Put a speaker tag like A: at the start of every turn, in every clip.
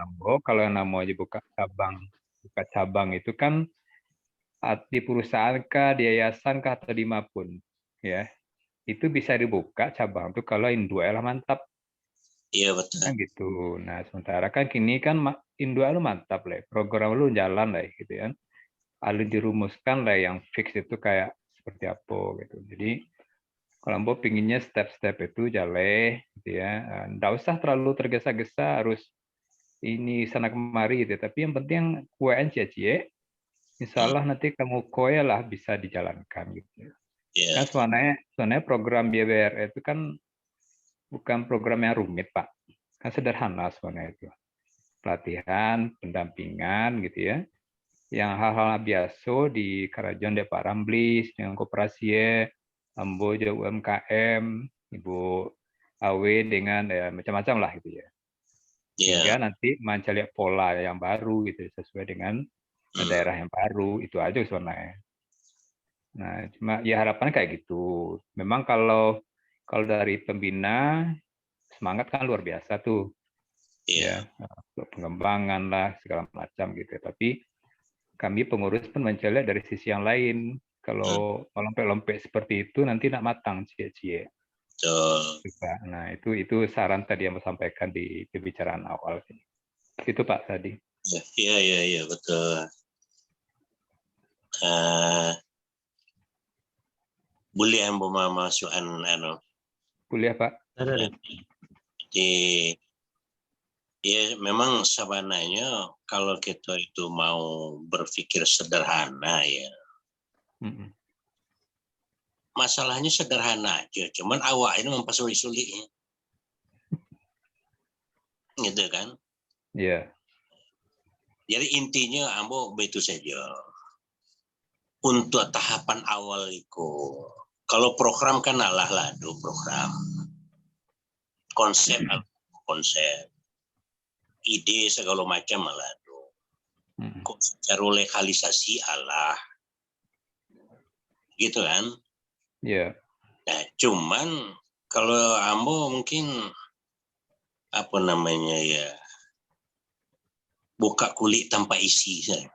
A: Ambo, kalau yang namanya buka cabang itu kan di perusahaan kah, di yayasan kah, atau di mana pun, ya itu bisa dibuka cabang tuh kalau Indua lah mantap
B: Iya betul.
A: kan gitu. Nah sementara kan kini kan Indua lu mantap lah, program lu jalan lah gitu kan, alun dirumuskan lah yang fix itu kayak seperti apa gitu. Jadi kalau Ambo pinginnya step-step itu jalan gitu ya, nggak usah terlalu tergesa-gesa harus ini sana kemari gitu. Tapi yang penting kuaan cie, insya Allah nanti kamu koya lah bisa dijalankan gitu.
B: Iya.
A: Kan sebenarnya program BBR itu kan bukan program yang rumit Pak, kan sederhana sebenarnya itu. Pelatihan, pendampingan gitu ya. Yang hal-hal biasa di Karajon de Pak Ramblis dengan koperasi Ambo UMKM, Ibu Awe dengan macam-macam lah gitu ya.
B: Iya.
A: Sehingga nanti mencari pola yang baru gitu sesuai dengan daerah yang baru, itu aja sebenarnya. Nah, cuma ya harapannya kayak gitu. Memang kalau dari pembina semangat kan luar biasa tuh,
B: Iya.
A: ya pengembangan lah segala macam gitu. Tapi kami pengurus pun mencari dari sisi yang lain. Kalau lompe-lompe seperti itu nanti nak matang cie-cie.
B: Betul.
A: Nah itu saran tadi yang saya sampaikan di pembicaraan awal. Itu Pak tadi.
B: Iya betul. Boleh ambo masukan
A: Kuliah Pak.
B: di ya memang sebenarnya kalau kita itu mau berpikir sederhana ya, masalahnya sederhana aja, cuman awak ini mempersulit-sulitnya, gitu kan?
A: Iya.
B: Jadi intinya ambo begitu saja. Untuk tahapan awal itu, kalau program kan alah ladu program, konsep, ide segala macam alah ladu, secara legalisasi alah, gitu kan?
A: Iya.
B: Nah, cuman kalau ambo mungkin apa namanya ya, buka kulit tanpa isi saya.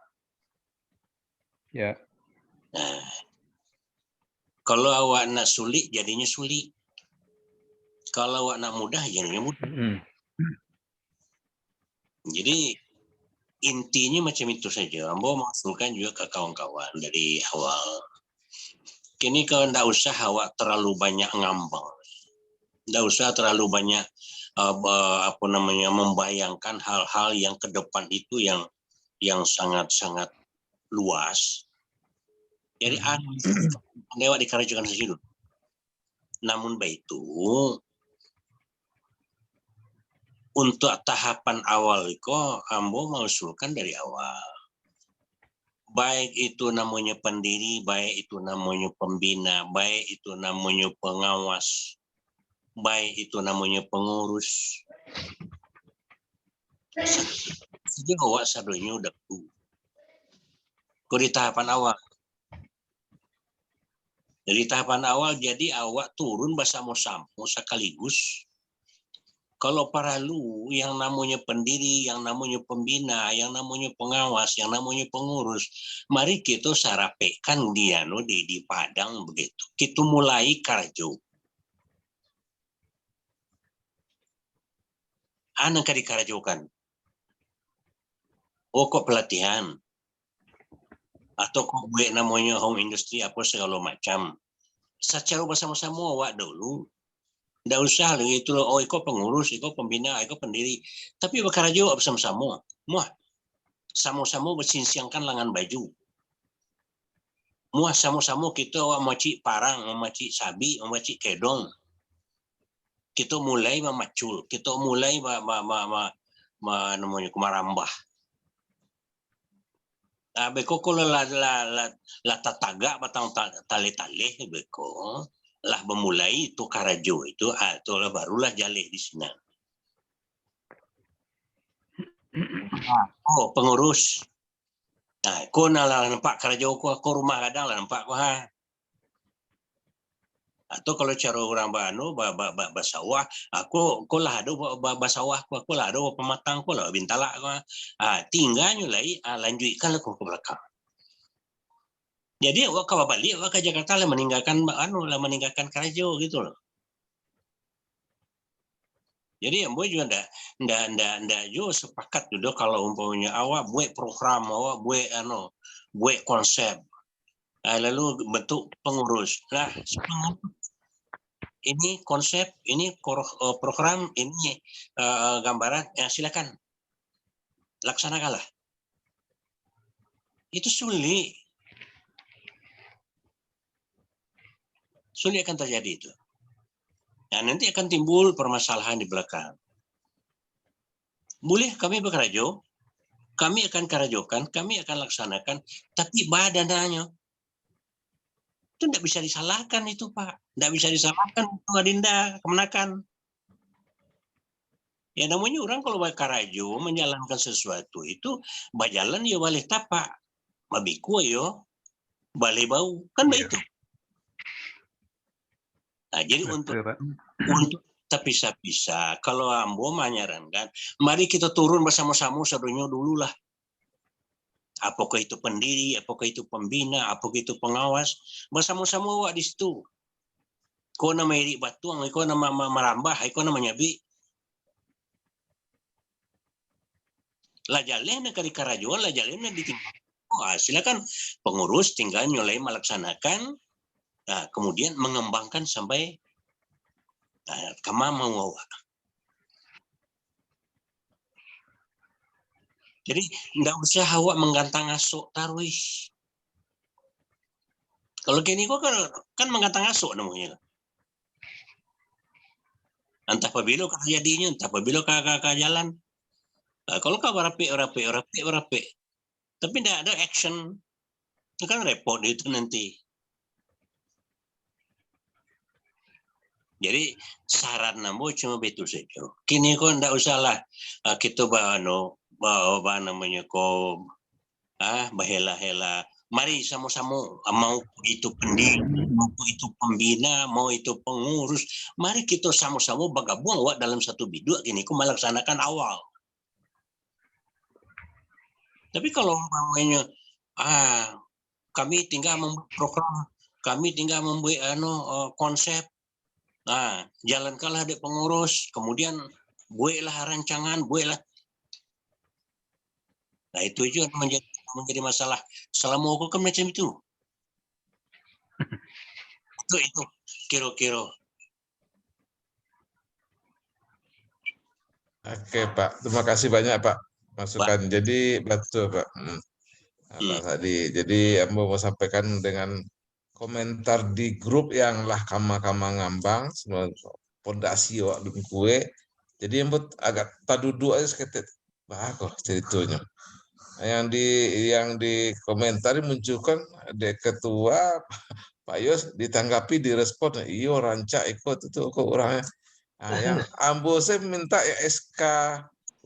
A: Ya.
B: Nah, kalau awak nak sulit jadinya sulit. Kalau awak nak mudah jadinya mudah. Jadi intinya macam itu saja. Ambo mengusulkan juga ke kawan-kawan dari awal. Kini kalau tidak usah awak terlalu banyak ngambang. Tidak usah terlalu banyak apa namanya membayangkan hal-hal yang ke depan itu yang sangat-sangat luas. Jadi lewat dikerjakan segitu. Namun baik itu untuk tahapan awal itu ambo mengusulkan dari awal. Baik itu namanya pendiri, baik itu namanya pembina, baik itu namanya pengawas, baik itu namanya pengurus. Jadi awak sadonya udah di tahapan awal. Dari tahapan awal jadi awak turun bersama-sama sekaligus. Kalau perlu yang namanya pendiri, yang namanya pembina, yang namanya pengawas, yang namanya pengurus, mari kita sarapekan dia di Padang begitu. Kita mulai karjo. Anak dikarjokan. Kok pelatihan. Atau kok buat namanya home industry apa segala macam. Secara bersama-sama awak dulu. Tidak usah itu oh ikut pengurus, ikut pembina, ikut pendiri. Tapi bekerja bersama-sama. Muah sama-sama bersingsingkan lengan baju. Muah sama-sama kita memacik parang, memacik sabi, memacik kedong. Kita mulai memacul, kita mulai namanya kumarambah. Beko kalau la tataga batang tali-tali beko lah memulai itu karajo itu lah barulah jaleh di sini. Oh pengurus. Nah, kau nak nampak karajo aku rumah kadang lah nampak kau ha. Atau kalau cara orang bano basawah, aku lah ada basawah aku lah ada pematang aku lah bintala aku. Tinggalnya lagi lanjutkan lah ke belakang. Jadi awak kau balik awak ke Jakarta lah meninggalkan Karajo gitu loh. Jadi yang boleh juga ndak juga sepakat juga kalau umpamanya awak buat program, awak buat konsep, lalu bentuk pengurus. Nah, ini konsep, ini program, ini gambaran, silakan laksanakanlah. Itu sulit akan terjadi itu. Nah, nanti akan timbul permasalahan di belakang. Boleh kami bekerja, kami akan karajokan, kami akan laksanakan, tapi badannya itu tidak bisa disalahkan itu Pak. Tidak bisa disalahkan itu Adinda kemenakan. Ya namanya orang kalau karajo menjalankan sesuatu itu bajalan ya balik tapak. Mabiku yo balik bau. Kan begitu. Nah, jadi untuk terpisah-pisah, kalau Ambo menyarankan, mari kita turun bersama-sama sedunia dulu lah. Apakah itu pendiri, apakah itu pembina, apakah itu pengawas, bersama-sama di situ. Kau nama iri batuang, kau nama merambah, kau nama nyabi. Lah jalan kari karajuan, lah jalan ditimpa. Silakan pengurus tinggal nyolai melaksanakan, kemudian mengembangkan sampai kama mau. Jadi tidak usah awak menggantang asuk taruh. Kalau kini kok kan menggantang asuk namanya. Entah apabila jadinya, entah apabila kakak jalan. Kalau kau rapi. Tapi tidak ada action, itu kan repot itu nanti. Jadi saran namo cuma betul saja. Kini kok tidak usahlah kita bawa namanya kau bahela-hela. Mari sama-sama, mau itu pendiri, mau itu pembina, mau itu pengurus, mari kita sama-sama bergabung dalam satu biduk gini kau melaksanakan awal. Tapi kalau umpamanya kami tinggal membuat program, kami tinggal membuat konsep, jalankanlah ada pengurus, kemudian buatlah rancangan, buatlah. Nah itu juga menjadi masalah. Selama hukum macam itu. Itu kira-kira.
C: Oke Pak, terima kasih banyak Pak masukan. Jadi betul Pak. Pak Sadi. Jadi Ambo mau sampaikan dengan komentar di grup yang lah kama-kama ngambang semua pondasi wak kue. Jadi Ambo agak tadudu aja seketet. Bah kok ceritanya. Yang di komentari munculkan ada ketua Pak Yos ditanggapi direspon iyo rancak ikut itu kok orangnya. Yang Ambo saya minta ya SK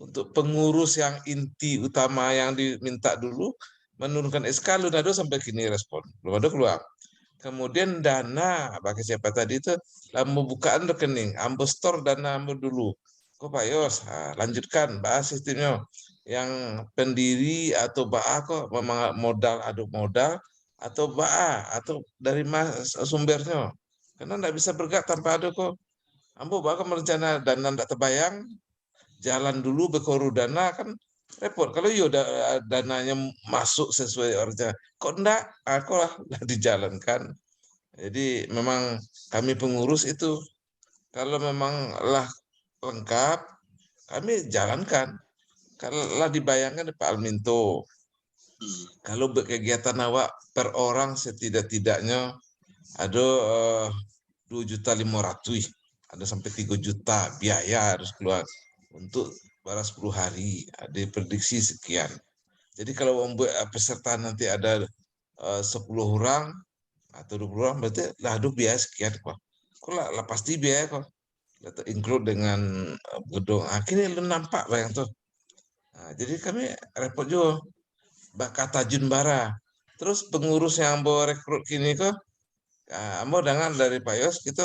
C: untuk pengurus yang inti utama yang diminta dulu menurunkan SK Lunado sampai kini respon belum ada keluar. Kemudian dana bagi siapa tadi itu membukaan rekening Ambo store dana Ambo dulu. Kok Pak Yos lanjutkan bahas sistemnya yang pendiri atau kok memang modal aduk modal atau atau dari sumbernya karena tidak bisa bergerak tanpa aduk kok. Ambo bahkan merencana dana tidak terbayang, jalan dulu bekoru dana kan repot. Kalau dananya masuk sesuai rencana, kok enggak? Aku lah dijalankan. Jadi memang kami pengurus itu kalau memang lah lengkap, kami jalankan. Kalau lah dibayangkan Pak Alminto, kalau berkegiatan awak per orang setidak-tidaknya ada 2.500.000, ada sampai 3 juta biaya harus keluar untuk baras 10 hari, ada prediksi sekian. Jadi kalau membuat peserta nanti ada 10 orang atau 20 orang, berarti lah biaya sekian kok. Kok lah pasti biaya kok. Include dengan gedung. Akhirnya lu nampak bayang tuh. Jadi kami repot juga. Kata Junbara. Terus pengurus yang bawa rekrut kini kok Ambo dengan dari Pak Yos itu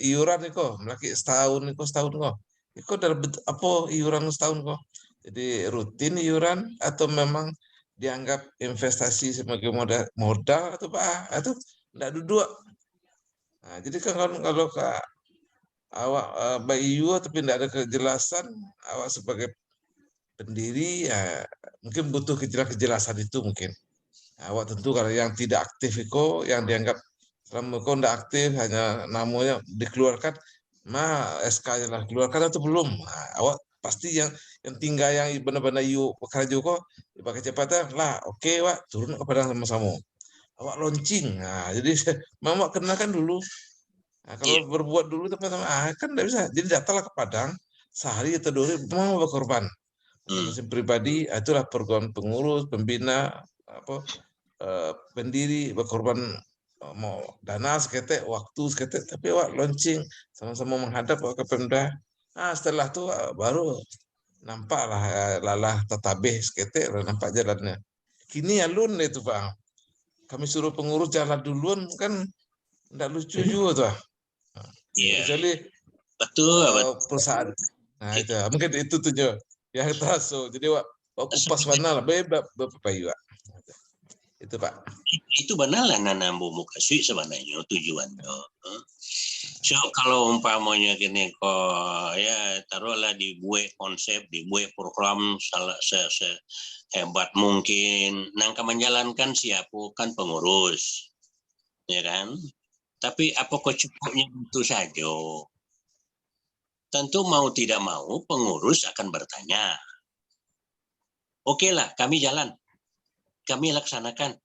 C: iuran iko melaki setahun kok. Iko dalam apa iuran setahun kok. Jadi rutin iuran atau memang dianggap investasi sebagai modal atau apa? Atau enggak dua. Nah, jadi kan kalau awak Bayi Yu tapi tidak ada kejelasan, awak sebagai pendiri ya mungkin butuh kejelasan itu mungkin. Awak tentu kalau yang tidak aktif itu yang dianggap selama kau tidak aktif hanya namanya dikeluarkan, SK-nya lah keluarkan atau belum? Nah, awak pasti yang tinggal yang benar-benar you bekerja kok pakai kecepatan lah, oke, Wak turun ke padang sama-sama. Awak launching, nah jadi mama kenakan dulu. Nah, kalau berbuat dulu teman-teman, kan tidak bisa. Jadi datanglah ke Padang sehari atau 2 hari, mau berkorban. Masing-masing pribadi, itulah program pengurus, pembina, pendiri berkorban mau dana seketek, waktu seketek, tapi awak launching sama-sama menghadap ke Pemda. Nah, setelah itu baru nampak lah tatabeh seketek, nampak jalannya. Kini alun itu Pak. Kami suruh pengurus jalan duluan kan enggak lucu juga tuh. Kecuali perusahaan. Nah itu mungkin itu tuh yang terasa. Jadi wak kupas mana lah, bapak Pak. Itu Pak.
B: Itu benar lah nanam bumbu kasih sebenarnya tujuannya. So kalau umpamanya gini kok ya taruhlah dibuat konsep, dibuat program sehebat mungkin, nangka menjalankan siapa kan pengurus, ya kan? Tapi apa kok cukupnya itu saja? Tentu mau tidak mau pengurus akan bertanya. Oke lah, kami jalan, kami laksanakan.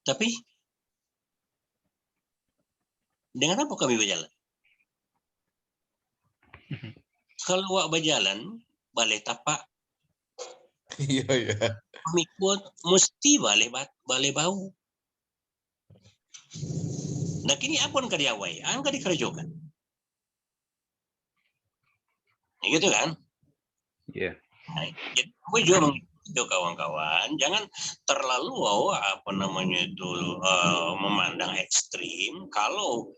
B: Tapi dengan apa kami berjalan? Kalau wak berjalan, balai tapak.
C: Iya.
B: Kami kuat, mesti balai bau. Nah kini apa yang kadiawai? Angka dikerjakan. Gitu kan?
A: Iya.
B: Nah, jadi gue juga mengikuti kawan-kawan, jangan terlalu memandang ekstrim. Kalau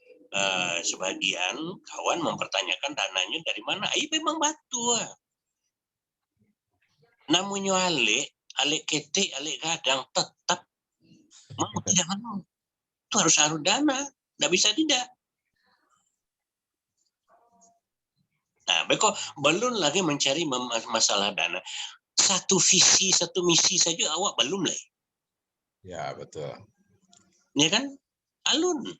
B: sebagian kawan mempertanyakan dananya dari mana? Memang batu. Namanya alik ketik, alik kadang tetap mau tidak mau. Itu harus dana, tidak bisa tidak. Nah, beko belum lagi mencari masalah dana. Satu visi, satu misi saja awak belum lah.
C: Ya betul.
B: Ya kan? Alun.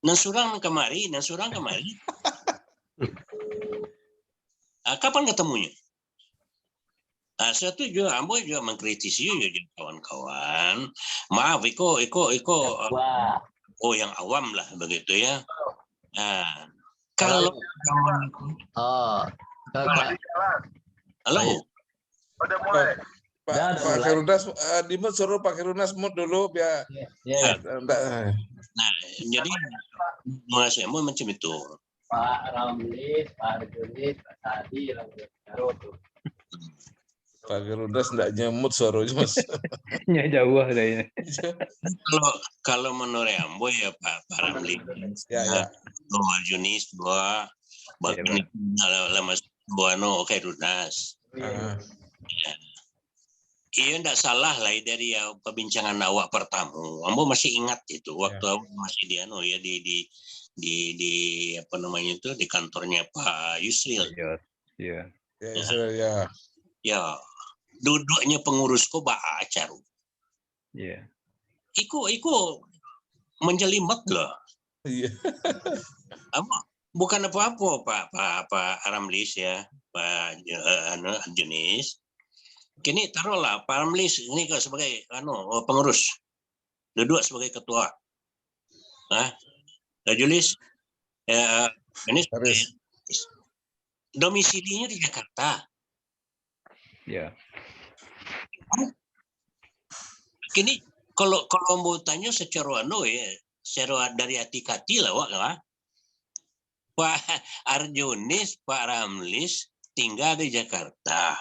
B: Nang surang kemari. Kapan ketemunya? Satu juga, ambo juga mengkritisi juga kawan-kawan. Maaf, Iko, yang awam lah begitu ya. Nah, kalau halo.
D: Udah mulai.
C: Pak Kerunas, Dimut suruh Pak Kerunas mood dulu biar.
B: Nah, jadi saya mau macam itu.
D: Pak Ramlis, Pak Arjunis, Pak Sadi,
C: Pak Kerunas enggak nyemut suaranya Mas.
A: Jauh deh.
B: Kalau menurut Ambo ya Pak Ramlis.
C: Ya.
B: Arjunis dua, Mas Buano Kerunas. Iya enggak salah lah dari perbincangan awak pertama. Ambo masih ingat itu waktu awak masih di apa namanya itu di kantornya Pak Yusril.
A: Iya.
B: Ya. Duduknya pengurusku acara.
A: Iya.
B: Iko menjelimet loh.
C: Iya.
B: Bukan apa-apa Pak Ramlis ya, Pak Junis. Kini taruhlah Pak Ramlis ini sebagai pengurus, duduk sebagai ketua. Julis ini domisilinya di Jakarta.
A: Ya.
B: Kini kalau mau tanya secara dari hati lah Wak. Pak Arjunis, Pak Ramlis tinggal di Jakarta.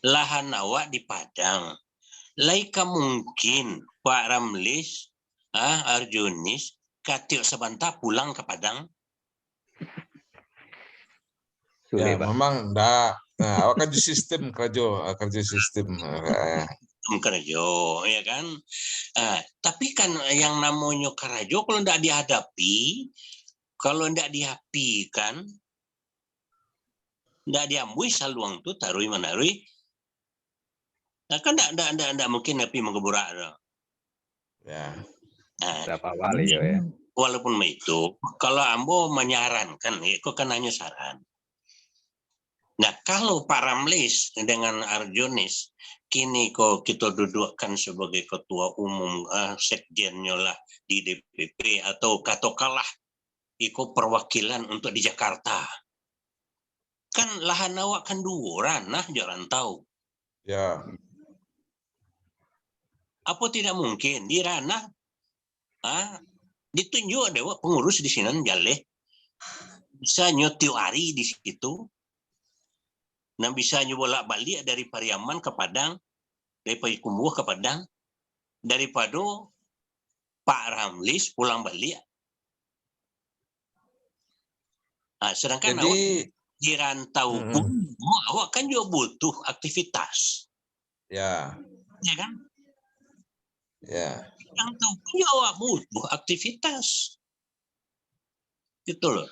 B: Lahan awak di Padang. Laika mungkin Pak Ramlis, Arjunis Katil sebentar pulang ke Padang.
A: Sulit,
C: Ya,
A: Pak.
C: memang enggak. Nah, awak kan di sistem kerja sistem.
B: Kerja, ya kan? Tapi kan yang namanya karajo kalau tidak dihadapi, kalau tidak diapi kan, tidak diambui saluang tu tarui menarui, nah kan tidak mungkin api menggeburak.
C: Ya.
A: Berapa kali ya.
B: Walaupun itu, kalau ambo menyarankan, itu kan hanya saran. Nah, kalau Pak Ramlis dengan Arjunis kini kok kita dudukkan sebagai ketua umum sekjennya lah di DPP atau katakanlah ikut perwakilan untuk di Jakarta. Kan lahan awak kan 2 ranah jalan tahu.
C: Ya.
B: Apa tidak mungkin di ranah ditunjuk ada pengurus di sini jaleh. Bisa nyotiu ari di situ. Nah bisa bolak balik dari Pariaman ke Padang, dari Payakumbuh ke Padang, daripada Pak Ramlis pulang balik. Sedangkan awak di rantau pun, awak kan juga butuh aktivitas.
C: Ya.
B: Ya kan?
C: Ya.
B: Rantau pun juga awak butuh aktivitas. Gitu loh.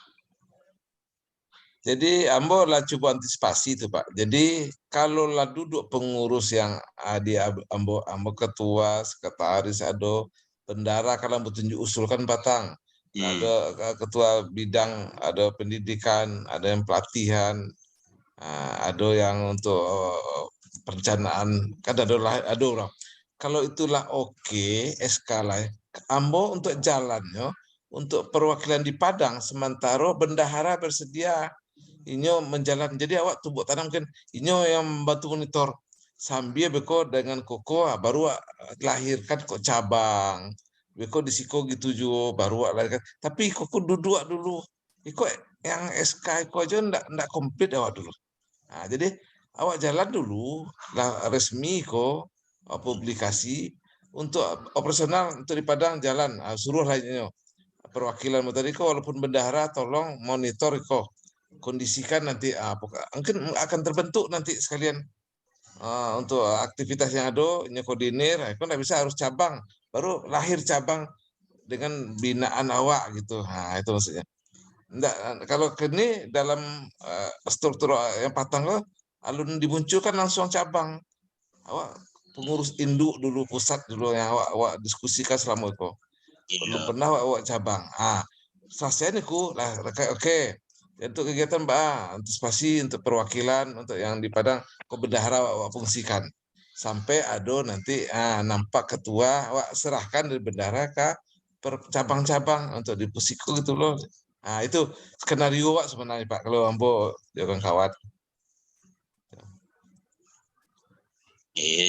C: Jadi ambo lah coba antisipasi itu Pak. Jadi kalau lah duduk pengurus yang di ambo ketua, sekretaris, ada bendara kalau bertunjuk usulkan batang. Ada ketua bidang, ada pendidikan, ada yang pelatihan, ada yang untuk perencanaan, kan ada orang. Kalau itulah oke, SK lah. Ambo untuk jalannya, untuk perwakilan di Padang, sementara bendahara bersedia inyo menjalan. Jadi awak tubuh tanam kan inyo yang membantu monitor sambil beko dengan koko baru lahirkan kok cabang beko di siko gitu juga baru lahirkan. Tapi koko duduk dulu iko yang SK iko aja ndak komplit awak dulu. Nah, jadi awak jalan dulu lah resmi kok publikasi untuk operasional untuk di Padang jalan suruh lainnya perwakilan tadi kok walaupun bendahara tolong monitor kok kondisikan nanti mungkin akan terbentuk nanti sekalian untuk aktivitas yang ada koordinir itu nggak bisa harus cabang baru lahir cabang dengan binaan awak gitu. Nah itu maksudnya enggak, kalau kini dalam struktur yang patang lo alun dimunculkan langsung cabang awak pengurus induk dulu pusat dulu yang awak diskusikan selama itu belum pernah awak cabang selesai nih lah oke. Untuk kegiatan antisipasi untuk perwakilan untuk yang di Padang kok bendahara awak fungsikan sampai ada nanti nampak ketua awak serahkan dari bendahara ke cabang-cabang untuk di pusiko gitu loh. Nah itu skenario awak sebenarnya Pak kalau ambo jangan kawat.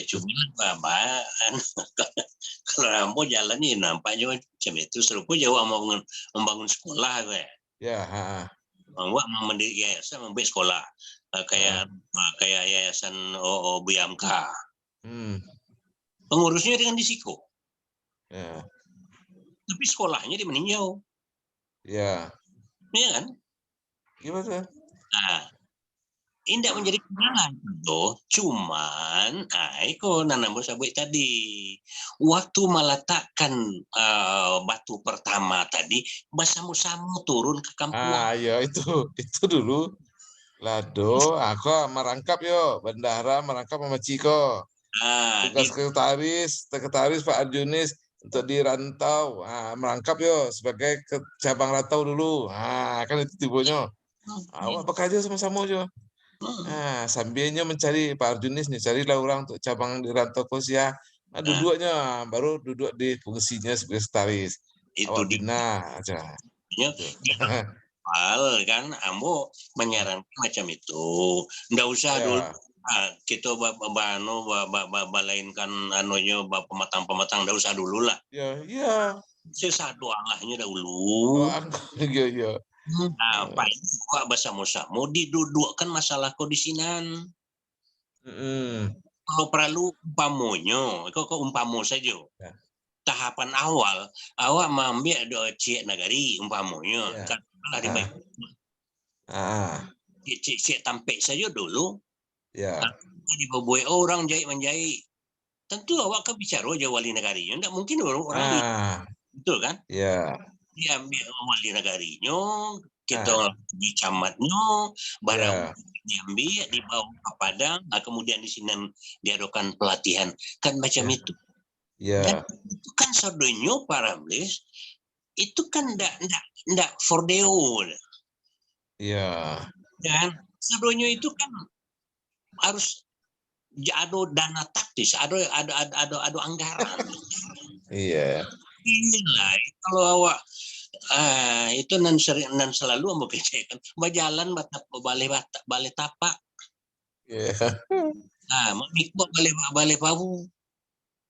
B: Cuma kalau ambo jalannya nampaknya macam itu serupa jauh membangun sekolah gue.
C: Ya.
B: Awak mendirikan yayasan, membuat sekolah kayak yayasan Buyamka. Pengurusnya dengan di Siko.
C: Ya.
B: Tapi sekolahnya di Meninjau.
C: Ya.
B: Iya kan?
C: Gimana?
B: Tidak menjadi kendala tuh, cuman itu nanam sabut tadi waktu meletakkan batu pertama tadi bersama-sama turun ke kampung.
C: Ya itu dulu lado aku merangkap yo bendahara merangkap sama Ciko. Tugas sekretaris Pak Arjunis untuk di rantau merangkap yo sebagai cabang rantau dulu. Kan itu tibonya. Awak bekerja sama-sama jo. Sambilnya mencari Pak Arjunis nih, carilah orang untuk cabang di rantau Kosia. Duduknya baru duduk di fungsinya sebagai sekretaris.
B: Itu
C: awak bina aja.
B: Kan ambo menyarankan macam itu. Nggak usah dulu kita balainkan pematang-pematang, nggak usah dulu lah.
C: Iya.
B: Sesadu Allahnya dahulu.
C: Iya.
B: Pak bersama-sama didudukkan masalah kondisinan. Kalau perlu umpamonya, kok umpamo saja. tahapan awal, awak mengambil do cek nagari umpamanya,
C: Ya.
B: katakanlah di baik. Cek tampek saja dulu.
C: Ya.
B: Di bawah orang jahit menjahit. Tentu awak kan bicara aja wali negarinya, tidak mungkin orang betul kan?
C: Ya.
B: Diambil wali negarinya, kita di camatnya, barang diambil dibawa ke Padang, kemudian di sini diadakan pelatihan, kan macam itu. Dan itu kan saudonyo para Ramlis, itu kan ndak fordeo.
C: Iya.
B: Dan saudonyo itu kan harus ada dana taktis, ada anggaran.
C: Iya.
B: Inilah kalau awak itu nan selalu ambo kecekan berjalan balik tapak.
C: Iya.
B: Memikbok balik bau.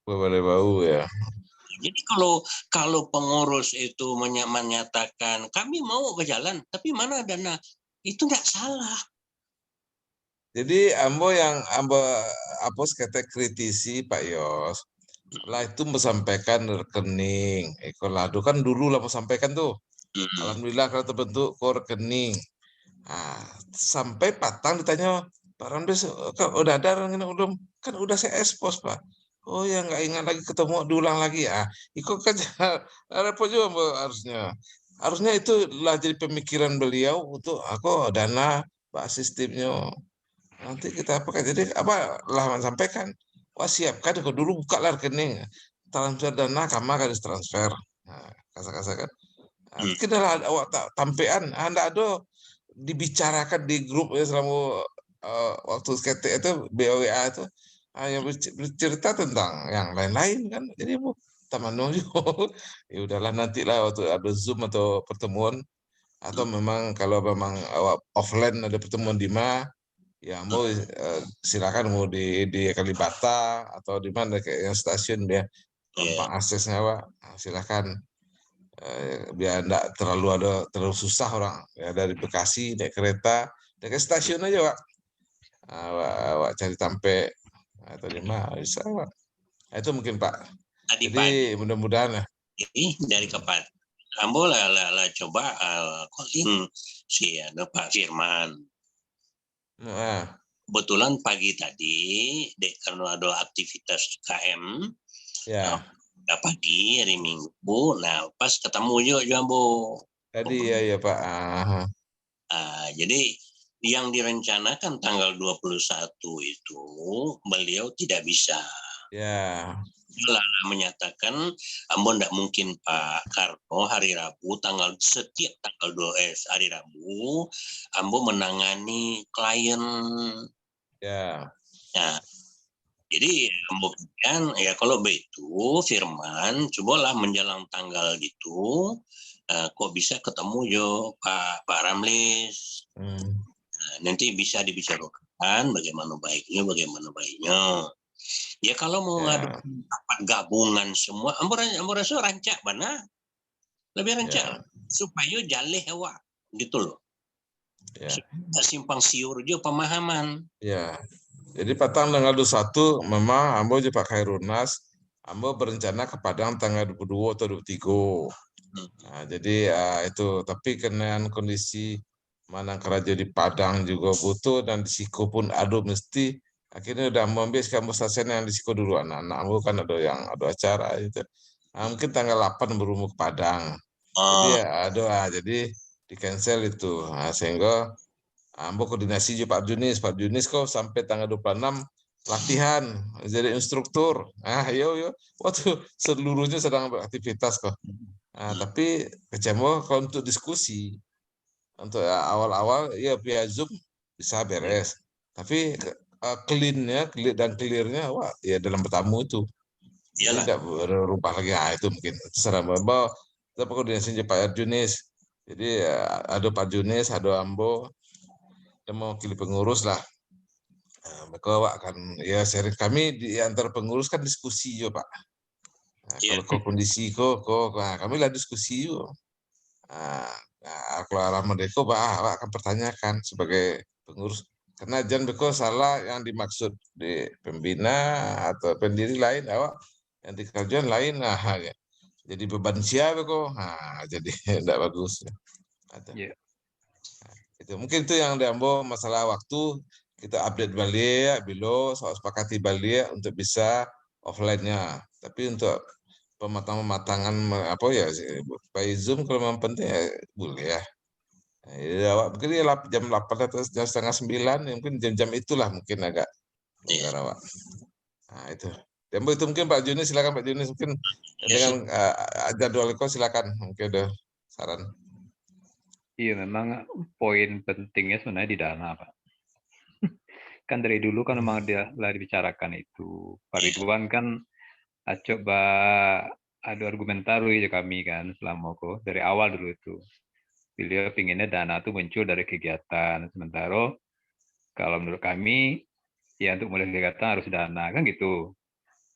C: Balik bau ya.
B: Jadi kalau pengurus itu menyatakan kami mau berjalan, tapi mana dana, itu nggak salah.
C: Jadi ambo kata kritisi Pak Yos. Lah itu menyampaikan rekening Ekolado kan dulu lah mau sampaikan tuh. Alhamdulillah kalau terbentuk rekening. Sampai patang ditanya Pak Ramdes udah ada belum? Kan udah saya expose Pak. Oh ya nggak ingat lagi ketemu diulang lagi ya. Ikut kan repot juga harusnya. Harusnya itulah jadi pemikiran beliau untuk aku dana Pak sistemnya. Nanti kita pakai. Jadi apa lah sampaikan. Wah siap kan dulu buka lah rekening. Transfer dana kamar harus transfer. Kasar-kasar kan. Kita lah awak tampean. Anda ada dibicarakan di grup ya selama waktu KT itu BOWA itu yang bercerita tentang yang lain-lain kan. Jadi taman ya udahlah nantilah waktu ada Zoom atau pertemuan atau memang kalau memang awak offline ada pertemuan di mana ya mau silakan mau di Kalibata atau di mana kayak yang stasiun biar gampang aksesnya Pak. Silakan biar enggak terlalu susah orang ya dari Bekasi naik kereta ke stasiun aja Pak. Awak cari sampai atau di mana bisa Pak. Itu mungkin Pak. Jadi mudah-mudahan lah.
B: Ini dari kapan? Ambo lah coba calling si Pak Firman. Kebetulan pagi tadi karena ada aktivitas KM pagi hari Minggu, nah pas ketemu juga Ambo
C: tadi ya Pak.
B: Jadi yang direncanakan tanggal 21 itu beliau tidak bisa menyatakan Ambo tidak mungkin Pak Karno hari Rabu setiap tanggal 2 hari Rabu Ambo menangani klien. Nah, jadi Ambo kan ya kalau begitu Firman cobalah menjelang tanggal itu kok bisa ketemu yo Pak Ramlis. Nanti bisa dibicarakan bagaimana baiknya. Ya kalau mau ngadu gabungan semua, ambo rasa rancak mana, lebih rancak supaya jaleh awak gitu loh. Nggak simpang siur juga pemahaman.
C: Ya, jadi patang tanggal 21 memang ambo je Pak Khairunas, ambo berencana ke Padang tanggal 22 atau 23. Nah, jadi itu tapi dengan kondisi mana kerja di Padang juga butuh dan di Siko pun mesti akhirnya udah ambil kamu stasiun yang di Siko dulu anak-anak ambo kan ada acara itu. Mungkin tanggal 8 baru mau ke Padang. Jadi jadi di cancel itu. Sehingga ambo koordinasi juga Pak Junis kok sampai tanggal 26 latihan jadi instruktur. Yo. Waktu seluruhnya sedang beraktivitas kok. Tapi kecemo kalau untuk diskusi untuk awal-awal ya via Zoom bisa beres. Tapi clear ya dalam bertamu itu. Jadi tidak berubah lagi. Itu mungkin terserah Mbak. Kita koordinasi Pak Junis. Jadi ada Pak Junis, ada Ambo, yang mau pilih pengurus lah. Mereka akan ya sharing kami di antar pengurus kan diskusi juga Pak. Kalau kondisi kami lah diskusi juga. Kalau arah mereka Pak akan pertanyakan sebagai pengurus. Karena jangan beko salah yang dimaksud di pembina atau pendiri lain awak yang di kerjaan lain, nah ya. Jadi beban siapa kok, nah jadi tidak bagus. Ada.
A: Iya.
C: Itu mungkin itu yang diambil masalah waktu, kita update balik bilo soal sepakati balik untuk bisa offline-nya. Tapi untuk pematangan apa ya by Zoom kalau memang penting ya boleh ya. Nah, ya awak mungkin ya jam 8 atau jam setengah 9 ya, mungkin jam-jam itulah mungkin agak
B: Iya.
C: longgar awak. Nah itu. Tempo itu mungkin Pak Juni, silakan Pak Juni, mungkin dengan jadwal kau silakan, mungkin ada saran.
A: Iya, memang poin pentingnya sebenarnya di dana, Pak. Kan dari dulu kan memang dia lah dibicarakan itu. Pak Ridwan kan coba ada argumentari ya kami kan selama kok dari awal dulu itu. Beliau pinginnya dana itu muncul dari kegiatan. Sementara kalau menurut kami ya untuk mulai kegiatan harus dana kan gitu.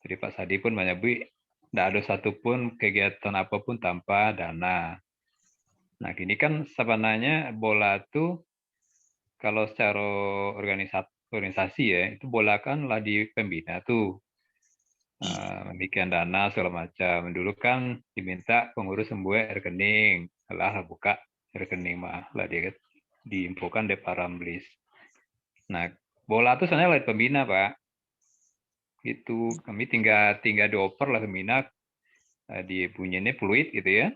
A: Jadi Pak Sadi pun menyebut tidak ada satupun kegiatan apapun tanpa dana. Nah, gini kan sebenarnya bola tuh kalau secara organisasi ya, itu bola kan lah di pembina tuh. Demikian dana segala macam. Dulu kan diminta pengurus membuat rekening. Lah buka rekening mah lah dia diinfokan di Paramlis. Nah, bola tuh sebenarnya lah pembina, Pak. Itu kami tinggal dioper lah pembina di punyanya fluid gitu ya.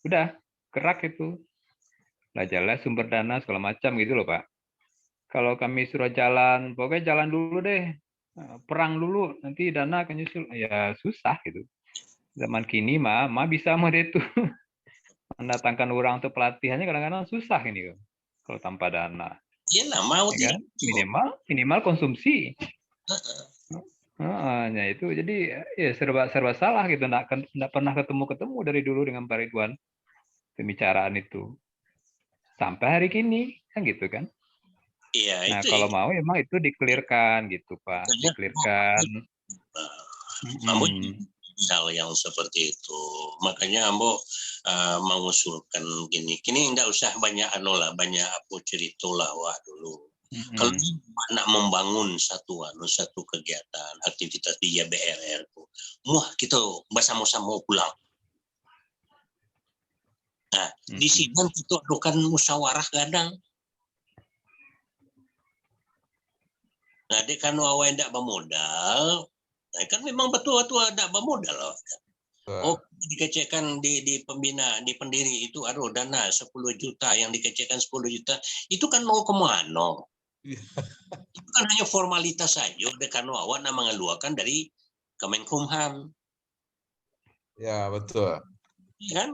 A: Udah gerak itu. Lah jalan sumber dana segala macam gitu loh, Pak. Kalau kami suruh jalan, pokoknya jalan dulu deh. Perang dulu, nanti dana akan nyusul. Ya susah gitu. Zaman kini mah bisa mah itu mendatangkan orang untuk pelatihannya kadang-kadang susah ini kalau tanpa dana.
B: Iyalah, mau
A: Ya kan? Minimal konsumsi. Ya itu jadi ya serba salah gitu. Nggak pernah ketemu dari dulu dengan Pak Ridwan pembicaraan itu sampai hari kini kan gitu kan.
B: Iya,
A: Nah,
B: itu
A: kalau mau emang itu dikelirkan gitu, Pak. Dikelirkan.
B: Ambo hal yang seperti itu. Makanya Ambo mengusulkan gini. Kini enggak usah banyak banyak aku cerita lah wah dulu. Kalau nak membangun satu kegiatan, aktivitas di YBRR, muah kita bersama-sama pulang. Nah, di sini kita adukan musyawarah gadang. Nah, dek kan awal tidak bermodal, nah, kan memang betul-betul tidak bermodal. Oh, dikecekkan di pembina, di pendiri itu ada dana 10 juta, yang dikecekkan 10 juta, itu kan mau kemana? Itu kan hanya formalitas saja, dekan awak mengeluarkan dari Kemenkumham.
C: Ya, betul.
B: Iya kan?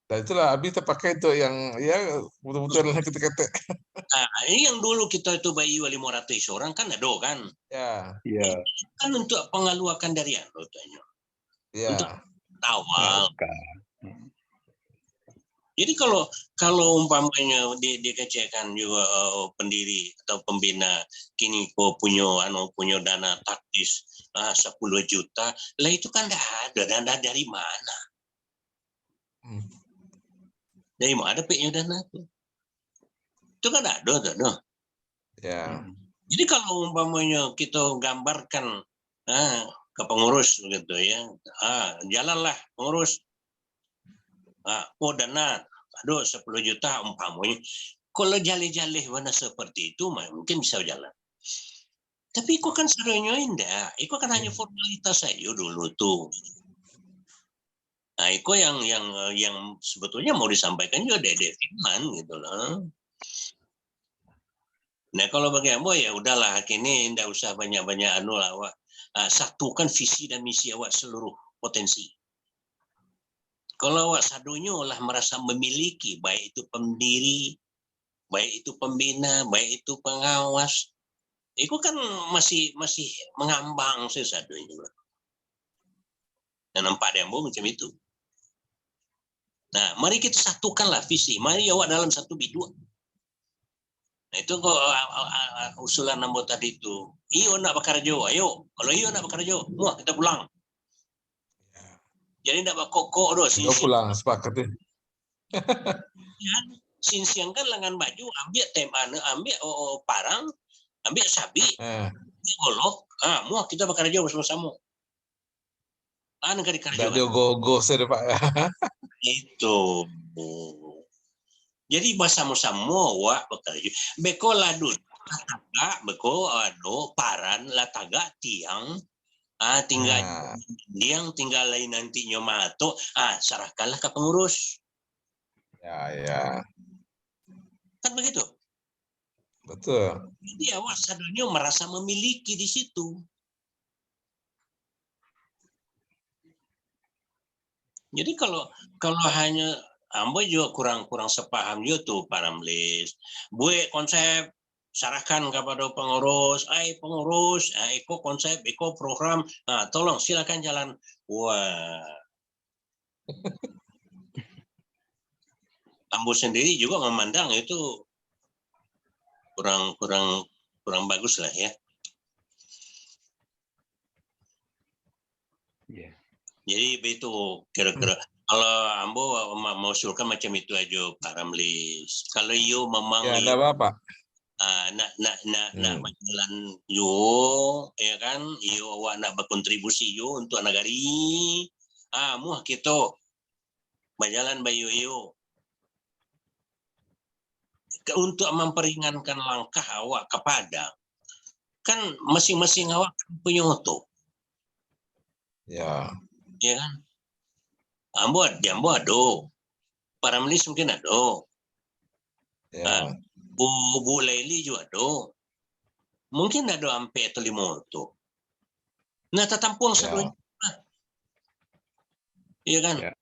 C: Dan itulah Abi terpakai itu yang ya betul-betul ketek-ketek.
B: Nah, ini yang dulu kita itu bayi 500 orang kan ada kan?
C: Ya.
A: Iya.
B: Kan untuk pengeluarkan dari anggotanya.
C: Ya.
B: Untuk awal. Jadi kalau umpamanya dikecekkan juga pendiri atau pembina kini punya dana taktis 10 juta, lah itu kan tidak ada dana dari mana? Dari mana punya dana itu? Itu kan ada.
C: Ya.
B: Jadi kalau umpamanya kita gambarkan ke pengurus gitu ya, jalanlah pengurus, dana, aduh 10 juta umpamanya. Kalau jalih-jalih mana seperti itu, mungkin bisa jalan. Tapi itu kan sebenarnya indah, itu kan hanya formalitas saja dulu tuh. Nah, itu yang sebetulnya mau disampaikan juga Dede Firman gitu loh. Nah, kalau bagi Ambo ya udahlah, kini tidak usah banyak-banyak awak. Satukan visi dan misi awak seluruh potensi. Kalau awak sadunya lah merasa memiliki, baik itu pendiri, baik itu pembina, baik itu pengawas, itu kan masih mengambang sesadunya. Dan nampak ada Ambo macam itu. Nah, mari kita satukanlah visi. Mari awak dalam satu bidua. Nah, itu kok usulan Ambo tadi itu. Iyo nak bekerja, ayo. Kalau iyo nak bekerja, muah kita pulang. Jadi tidak bakok doh.
C: Kita pulang sepakat ya.
B: Siang kan lengan baju, ambil ambil parang, ambil sabi, golok. Muah kita bekerja bersama-sama. Negara di
C: Nggak
B: Karjo.
C: diogoh-ogoh saya Pak.
B: Itu. Jadi bersama-sama wak bekerja. Beko ladun. Lataga, beko paran lataga tiang. Tinggal
C: Nah,
B: yang tinggal lain nanti nyomato. Serahkanlah ke pengurus.
C: ya.
B: Kan begitu.
C: Betul.
B: Jadi awak sadunya merasa memiliki di situ. Jadi kalau hanya ambo juga kurang sepaham juga tuh para melis. Buat konsep serahkan kepada pengurus, pengurus, eko konsep, eko program, tolong silakan jalan. Wah, ambo sendiri juga memandang itu kurang bagus lah ya.
A: Yeah.
B: Jadi itu kira-kira kalau ambo mau usulkan macam itu aja Pak Ramlis. Kalau yo memang
C: Ya, enggak apa-apa.
B: nak berjalan yo ya kan yo awak nak berkontribusi yo untuk negari. Muah kita berjalan bayu yo untuk memperingankan langkah awak kepada kan masing-masing awak punya oto.
C: Ya.
B: Ya kan? Ambo ada. Para melis mungkin ada.
C: Ya.
B: Bu Laili juga ada. Mungkin ada sampai atau 5 tu. Nah, tatampuang sadunya. Iya kan?
A: Ya.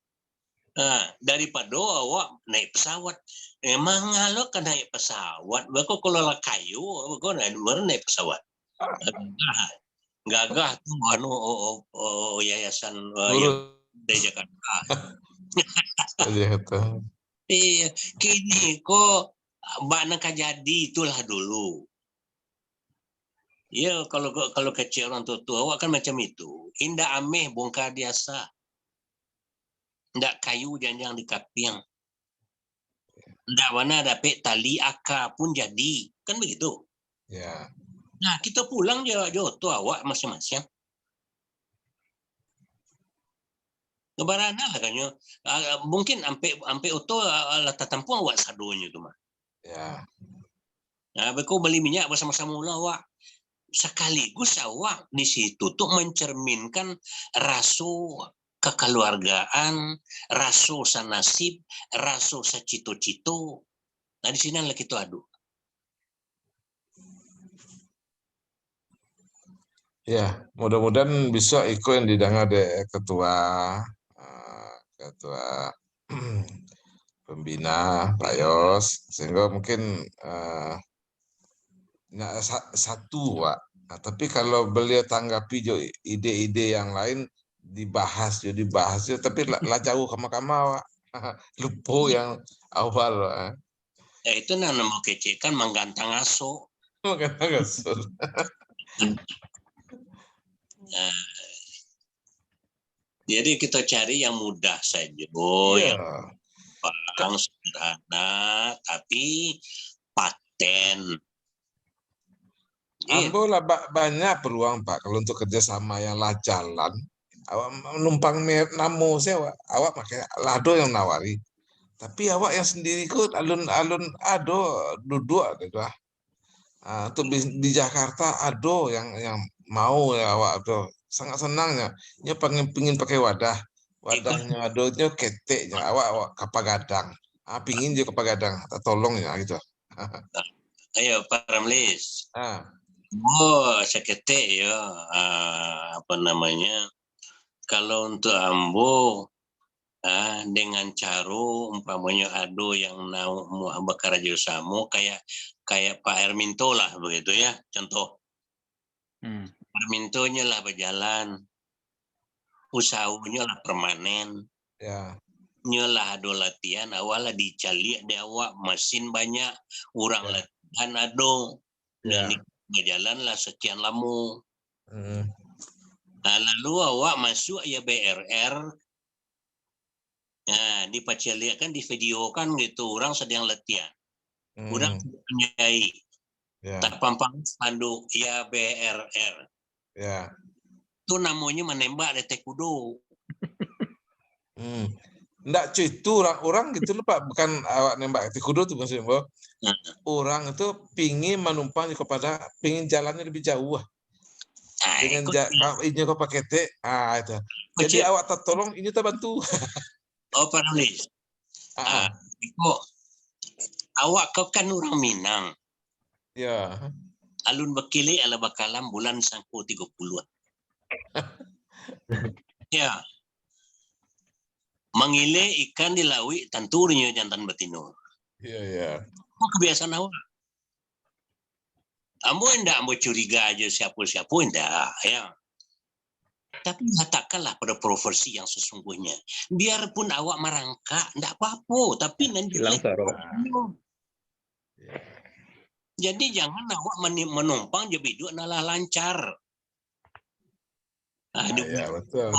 B: Daripada awak naik pesawat. Emang kalau kan naik pesawat, bako kalau lah kayu, bako naik pesawat. Gagah tuh yayasan yang dari Jakarta. Iya, kini kok bana kajadi itulah dulu. Ya kalau kecil orang tua awak kan macam itu. Indah ameh bongkar biasa. Ndak kayu janjang di kapiang. Ndak mana dapat tali akar pun jadi. Kan begitu.
C: Ya.
B: Nah, kita pulang joto awak masing-masing. Kebarana lah kanyo. Mungkin ampe oto lah tatampuang awak sadonya tu mah.
C: Ya.
B: Nah, beko beli minyak bersama-sama lah awak. Sekaligus awak di situ tuh mencerminkan rasa kekeluargaan, rasa sanasib, rasa sacito-cito. Nah, di sini lah kita adu.
C: Ya, mudah-mudahan bisa ikut yang didengar deh ketua pembina Pak Yos, sehingga mungkin satu Pak. Nah, tapi kalau beliau tanggapi jo ide-ide yang lain dibahas, tapi lah jauh kama-kama Pak. Lupa yang awal Pak.
B: Ya itu nama kece kan menggantang aso. Jadi kita cari yang mudah saja, yang sederhana, tapi paten.
C: Ambo lah banyak peluang Pak kalau untuk kerjasama yang lah jalan. Awak menumpang namu saya, awak pakai lado yang nawari. Tapi awak yang sendiri kok alun-alun duduk gitu lah. Untuk di Jakarta yang mau ya awak tuh sangat senangnya. Dia pingin pakai wadahnya adanya keteknya awak kapagadang. Pingin juga kapagadang, tolong ya gitu.
B: Ayo Pak Ramlis. Seketek ya kalau untuk ambo dengan cara umpamanya ado yang mau bekerja sama kayak Pak Erminto lah begitu ya contoh. Ermintonya lah berjalan, usahanya lah permanen.
C: Ya.
B: Nyalah ado latihan awal dicali de awak mesin banyak orang latihan ado dan berjalan lah sekian lama. Nah, lalu awak masuk ya BRR. Nah, dipaceliakan di video kan gitu orang sedang latihan. Orang punyai. Terpampang spanduk ya BRR.
C: Ya.
B: Itu namanya menembak detek kudo.
C: Enggak cuy, itu orang gitu loh Pak, bukan awak nembak di kudu tuh maksudnya, Mbak. Orang itu pingin menumpang kepada pingin jalannya lebih jauh. Dengan ini kok pakai T, itu. Jadi awak tak tolong, ini tak bantu.
B: Oh, Pak Nulis. Awak kau kan orang Minang.
C: Ya.
B: Alun bakile ala bakalam bulan sangko 30. Ya. Mangile ikan di lawi tanturnya jantan betino.
C: Iya, ya.
B: Oh, kebiasaan awak. Ambo enggak ambo curiga aja siapa-siapa enggak, ya. Tapi katakanlah pada profesi yang sesungguhnya. Biarpun awak merangkak, enggak apa-apa, tapi nanti
A: hilang suara.
B: Jadi jangan awak menumpang je biduk nalah lancar.
C: Ya, betul.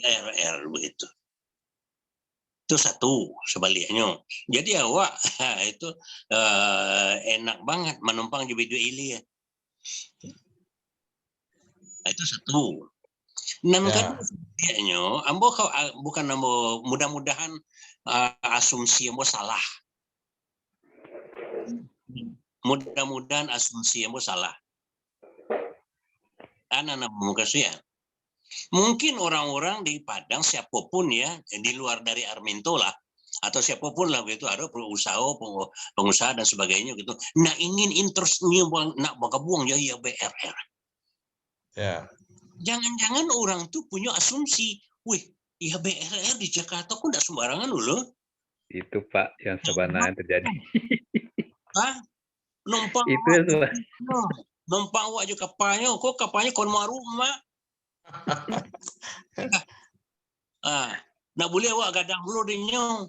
B: RR begitu. Itu satu sebaliknya. Jadi awak itu enak banget menumpang je biduk ili. Itu satu. Nan kan sebaliknya, ambo bukan ambo mudah-mudahan asumsi ambo salah. Mudah-mudahan asumsi yang salah. Anak-anak ya. Mungkin orang-orang di Padang siapapun ya, di luar dari Arminto lah, atau siapapun lah gitu, ada pengusaha dan sebagainya gitu. Nah ingin interestnya nak buang ya BRR. Ya. Jangan-jangan orang tuh punya asumsi, wih, ya BRR di Jakarta kok enggak sembarangan loh.
A: Itu Pak yang sebenarnya terjadi.
B: Hah? Numpang
A: itu ya,
B: numpang awak je kapalnya, kok kapalnya kon maru mak. Nak boleh awak gadang dulu dinyo.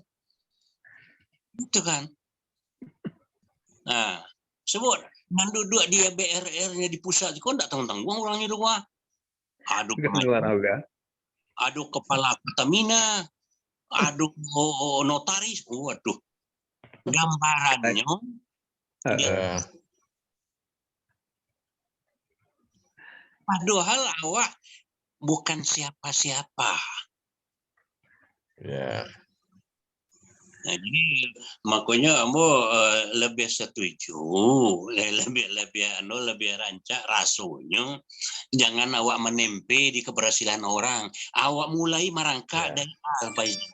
B: Itu kan. Sebut nan duduk dia BRR-nya di pusat, kok enggak tanggung-tanggung orangnya doang. Aduh kepala Pertamina, aduh notaris, waduh. Gambarannya padahal awak bukan siapa-siapa.
C: Ya.
B: Nah, jadi makanya ambo lebih setuju, lebih rancak rasanya jangan awak menempe di keberhasilan orang. Awak mulai merangkak dari apa ini?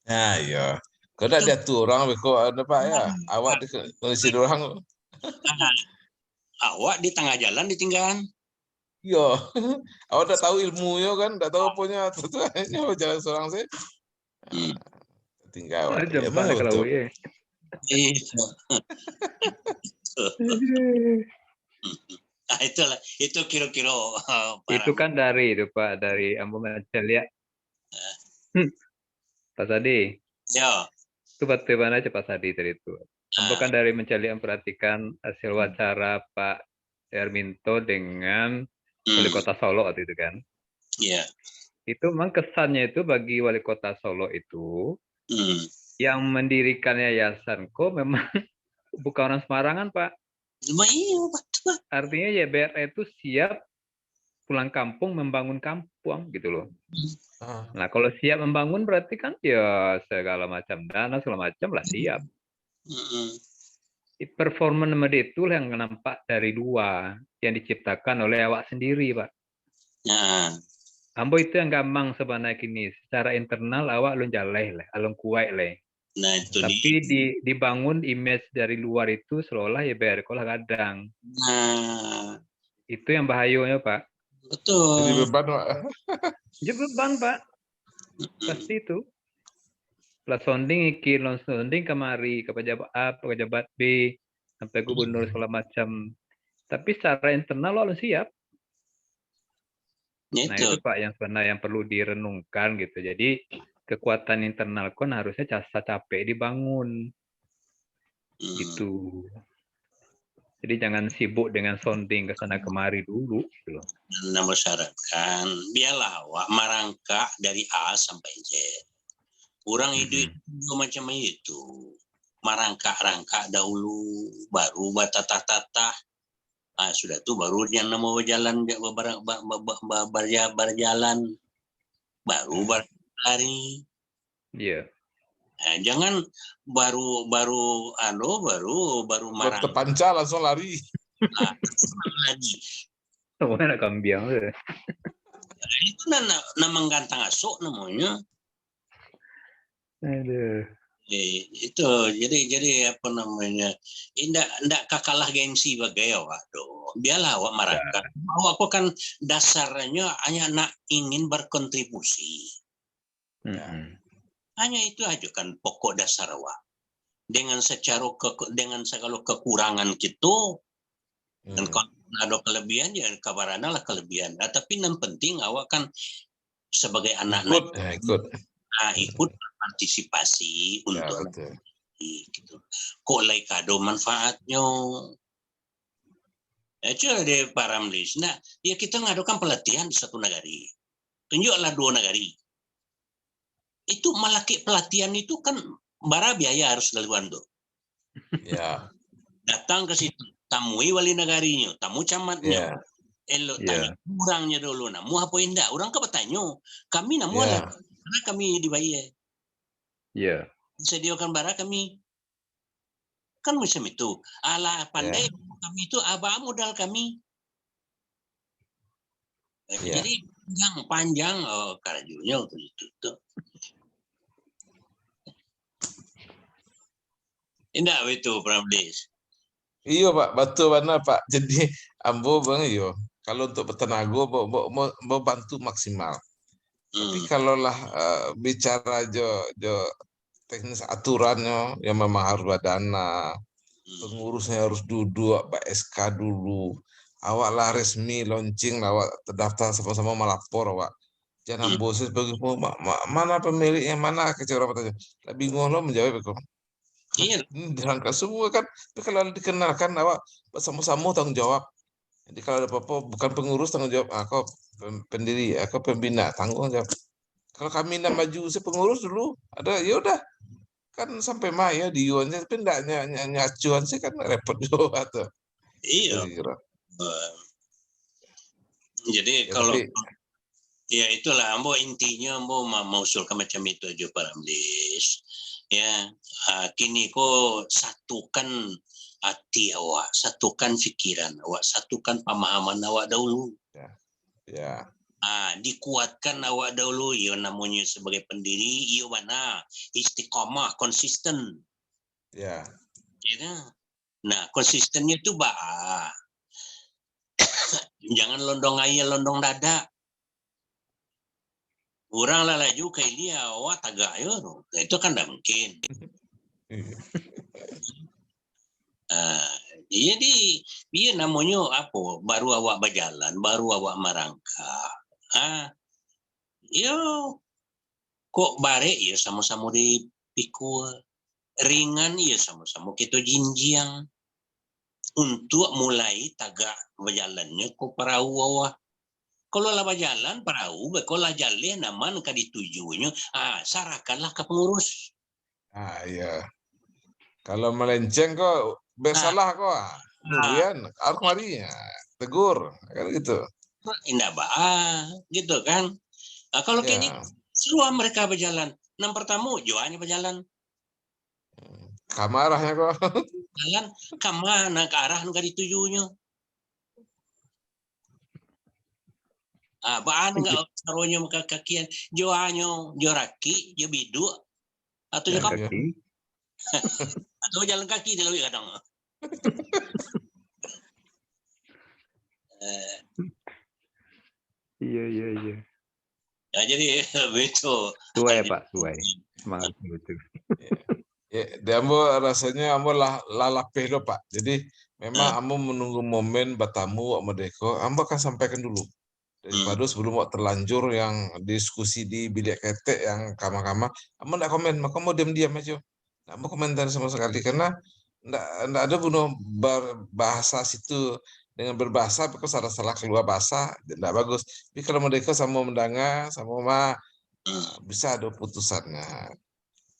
C: Nah, iya. Kau nak diatur orang, kau ada Pak ya. Awak di kondisi orang.
B: Awak di tengah jalan ditinggal.
C: Iya. Awak dah tahu ilmu yo kan, dah tahu punya tujuannya jalan seorang sih. Tinggal.
A: Ya, kalau ya.
B: Nah, itulah, itu kira-kira.
A: Itu kan dari itu Pak, dari Ambo lihat. Pak Sadi.
B: Ya.
A: Itu bagaimana aja Pak Sadi tadi itu. Ambo kan dari mencari memperhatikan hasil wawancara Pak Herminto dengan Wali Kota Solo waktu itu kan.
B: Iya.
A: Itu memang kesannya itu bagi Wali Kota Solo itu yang mendirikan yayasan kok memang bukan orang sembarangan Pak. Artinya ya BRR itu siap pulang kampung membangun kampung gitu loh. Nah kalau siap membangun berarti kan ya segala macam dana segala macam lah siap. Performa itu yang nampak dari luar yang diciptakan oleh awak sendiri Pak. Ambo itu yang gampang sebenarnya gini, secara internal awak alun jaleh lah, alun kuat lah.
B: Nah, itu
A: tapi dibangun image dari luar itu seolah ya BRR kolah kadang.
B: Nah,
A: itu yang bahayanya Pak.
B: Betul.
C: Jadi beban Pak.
A: Jadi beban Pak. Pasti itu. Lah sounding iki, sounding kemari ke pejabat A, ke pejabat B, sampai gubernur segala macam. Tapi secara internal lo harus siap. Nah itu Pak yang sebenarnya yang perlu direnungkan gitu. Jadi kekuatan internal kon harusnya capek dibangun. Gitu. Jadi jangan sibuk dengan sounding ke sana kemari dulu gitu loh.
B: Nah, mensyaratkan biarlah awak merangkak dari A sampai Z. Orang hidup macam itu. Merangkak-rangkak dahulu, baru bertatah-tatah. Sudah tuh baru yang nama berjalan berjalan baru lari.
A: Iya.
B: Nah, jangan baru marah
C: Terpanca langsung lari.
B: lagi.
A: Oh, anak kambiang tuh.
B: Itu namang gantang asuk namanya.
A: Aduh.
B: Itu jadi apa namanya, indak kakalah gengsi bagai awak do. Biarlah awak marahkan. Awak kok kan dasarnya hanya nak ingin berkontribusi. Hanya itu aja kan pokok dasar awak. Dengan segala kekurangan gitu, dan kalau ada kelebihan ya kabarana lah kelebihan. Nah, tapi yang penting awak kan sebagai anak ikut partisipasi untuk gitu. Kok lai kado manfaatnya. Coba deh Pak Ramlis. Nah, ya kita ngadakan pelatihan di satu negari. Tunjuklah 2 negari. Itu malah pelatihan itu kan bara biaya harus laluan tuh.
C: Ya.
B: Datang ke situ, tamui wali negarinya, tamu camatnya. Tanya kurangnya dulu, namu apa indah? Orang ke bertanya, kami namu karena kami dibayar.
A: Iya.
B: Sediakan bara kami. Kan macam itu. Ala pandai kami itu apa modal kami. Jadi panjang karajunya untuk itu. Indah itu Pramlis.
C: Iya Pak, betul benar Pak. Jadi ambo bang iyo, kalau untuk bertenaga mau bantu maksimal. Tapi kalau lah bicara jo teknis aturannya yang memang harus dana, pengurusnya harus duduk, Pak SK dulu. Awak lah resmi launching, awak terdaftar sama-sama melapor awak. Jangan bosan bagi mana pemiliknya, mana kecewa apa saja. Bingung lo menjawab itu.
B: Iya.
C: Ini dirangka semua kan. Tapi kalau dikenalkan awak bersama-sama tanggung jawab. Jadi kalau ada apa-apa bukan pengurus tanggung jawab, aku pendiri, aku pembina tanggung jawab. Kalau kami nak maju si pengurus dulu ada ya udah kan sampai Maya di Yuannya tapi enggak nyacuan sih kan repot juga tuh.
B: Iya. Jadi ya, kalau ya itulah ambo intinya ambo mau usulkan macam itu aja Pak Ramlis. Ya, kini kok satukan hati awak, satukan pikiran awak, satukan pemahaman awak dahulu.
C: Ya.
B: Dikuatkan awak dahulu, ya namanya sebagai pendiri, iya mana istiqomah, konsisten.
C: Ya.
B: Nah, konsistennya itu jangan londong ayah, londong dada. Orang lah laju kayak dia, awak tagak ya, itu kan tidak mungkin. Jadi dia namanya apa? Baru awak berjalan, baru awak merangkak. Yo, kok barek ya sama-sama dipikul, ringan ya sama-sama kita jinjiang untuk mulai tagak berjalannya ke perahu awak. Kalau lah berjalan perahu, kalau lah jalan naman ke ditujunya, sarahkanlah ke pengurus.
C: Iya. Kalau melenceng kok bersalah kok. Durian, harus marinya tegur, kan gitu.
B: Indah gitu kan. Kalau kini seluruh mereka berjalan. Yang pertama, Joannya berjalan.
C: Kamarahnya kok.
B: Jalan kemana ke arah nggak ditujunya. Bahan nggak taruhnya muka kakian. Joannya, joraki, jo bidu, atau jo kaki. Atau jalan kaki dia lebih kadang.
A: Iya.
B: Ya, jadi betul.
A: Suai Pak, suai. Semangat betul.
C: Ya, ambo rasanya ambo lalapeh lo Pak. Jadi memang ambo menunggu momen bertamu sama Deko. Ambo akan sampaikan dulu. Daripada sebelum mau terlanjur yang diskusi di bilik ketek yang kama-kama, ambo nggak komen, maka mau diam-diam aja. Nggak mau komentar sama sekali karena nggak ada guna bahasa situ dengan berbahasa, because salah keluar bahasa nggak bagus. Tapi kalau mereka sama mendengar, sama bisa ada putusannya.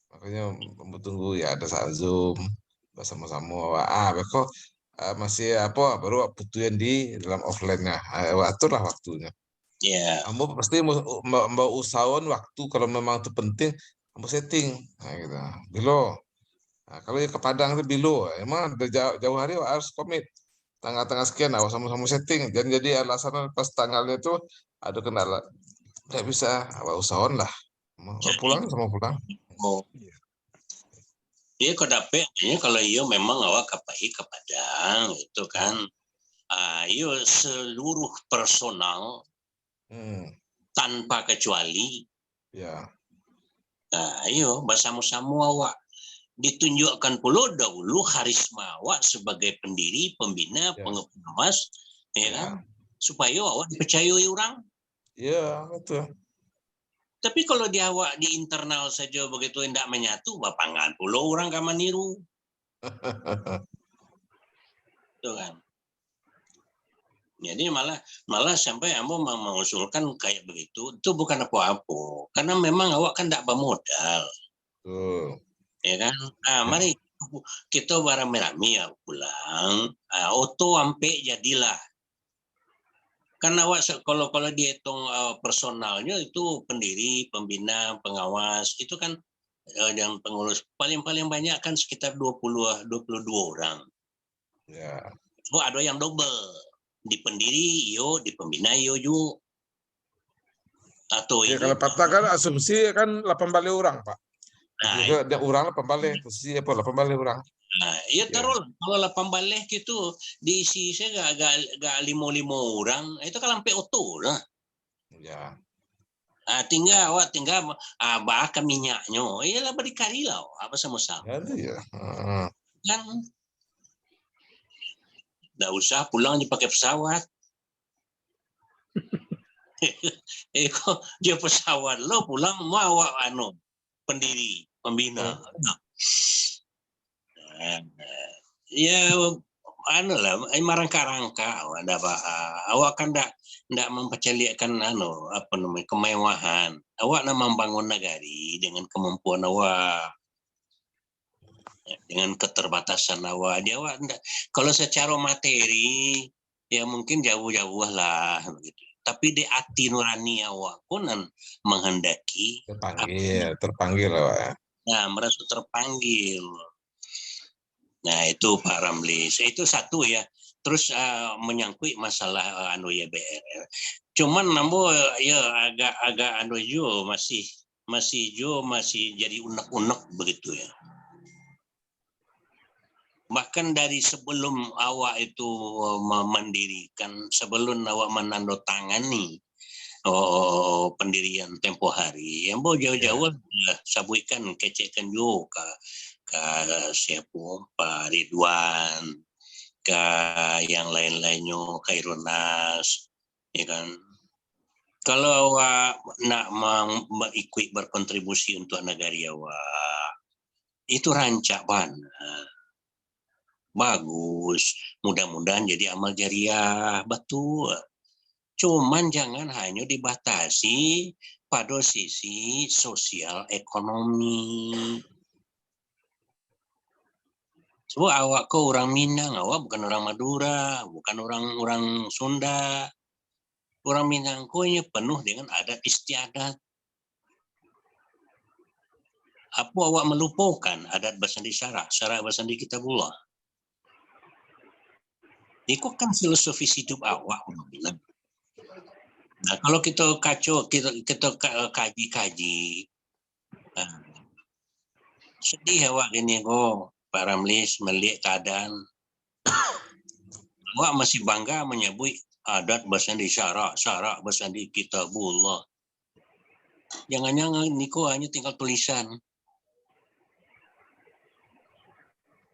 C: Makanya tunggu ya ada saat Zoom bersama-sama. Masih apa baru putuin di dalam offline-nya. Aturlah waktunya.
B: Ya.
C: Kamu pasti mau usahawan waktu kalau memang itu penting, kamu setting. Nah, gitu. Bilo. Nah, kalau ke Padang itu bilo, emang ada jauh hari harus komit. Tanggal-tanggal sekian, awas sama setting. Dan jadi alasan pas tanggalnya itu ada kendala. Nggak bisa, usahawan lah. Mau pulang sama pulang.
B: Oh. Dia kok dapet, kalau iyo memang awak kapai ke Padang itu kan, iyo seluruh personal tanpa kecuali,
C: Ya.
B: iyo bersama-sama awak ditunjukkan pula dahulu karisma awak sebagai pendiri, pembina, pengawas, ya kan, supaya awak dipercayai orang.
C: Iya, betul.
B: Tapi kalau di awak di internal saja begitu tidak menyatu, bapangan pula orang kaman niru. Itu kan. Jadi malah sampai ambo mengusulkan kayak begitu, itu bukan apa-apa. Karena memang awak kan tidak bermodal. Ya kan? Mari kita bareng-bareng ya pulang, auto sampai jadilah. Karena awak kalau dihitung personalnya itu pendiri, pembina, pengawas, itu kan yang pengurus paling banyak kan sekitar 22 orang.
C: Ya.
B: So ada yang double. Di pendiri yo, di pembina yo juga. Atau
C: ya, kalau patah kan asumsi kan 18 orang, Pak. Jadi ada orang 18, posisi apa 18 orang.
B: Nah, ya taruh kalau 18 gitu diisi saya gak 5 orang, itu kan sampai oto lah.
C: Ya.
B: Tinggal bakar minyaknya, iyalah berdikari lah, apa sama-sama.
C: Ya.
B: Kan, nggak usah pulang dipakai pesawat. Kok dia pesawat lo pulang mau pendiri, pembina. Ya lah marangka-rangka ada apa awak kan ndak mempercaliakan kemewahan. Awak nak membangun negari dengan kemampuan awak, dengan keterbatasan awak. Dia awak ndak, kalau secara materi ya mungkin jauh-jauh lah begitu. Tapi di hati nurani awak pun menghendaki
C: terpanggil awak.
B: Nah, merasa terpanggil. Nah, itu Pak Ramli. Itu satu ya. Terus menyangkut masalah YBR. Cuman nambo ya agak masih jadi unek-unek begitu ya. Bahkan dari sebelum awak itu mendirikan, sebelum awak menandatangani pendirian tempo hari, yang mau jauh-jauh sabuikan kecekan juga ke siapa Pak Ridwan, ke yang lain-lainnya, Khairunnas, ya kan. Kalau awak nak ikut berkontribusi untuk negara awak, itu rancak banget. Bagus, mudah-mudahan jadi amal jariah, betul. Cuman jangan hanya dibatasi pada sisi sosial ekonomi. Sebab awak ke orang Minang, awak bukan orang Madura, bukan orang Sunda. Orang Minang ini penuh dengan adat istiadat. Apa awak melupakan adat bersandi syarak bersandi kitabullah? Itu kan filosofi hidup awak. Nah, kalau kita kaji, sedih awak gini kok, Pak Ramlis melihat keadaan. Awak masih bangga menyebut adat bersandi syarak bersandi kitabullah. Jangan-jangan Niko hanya tinggal tulisan.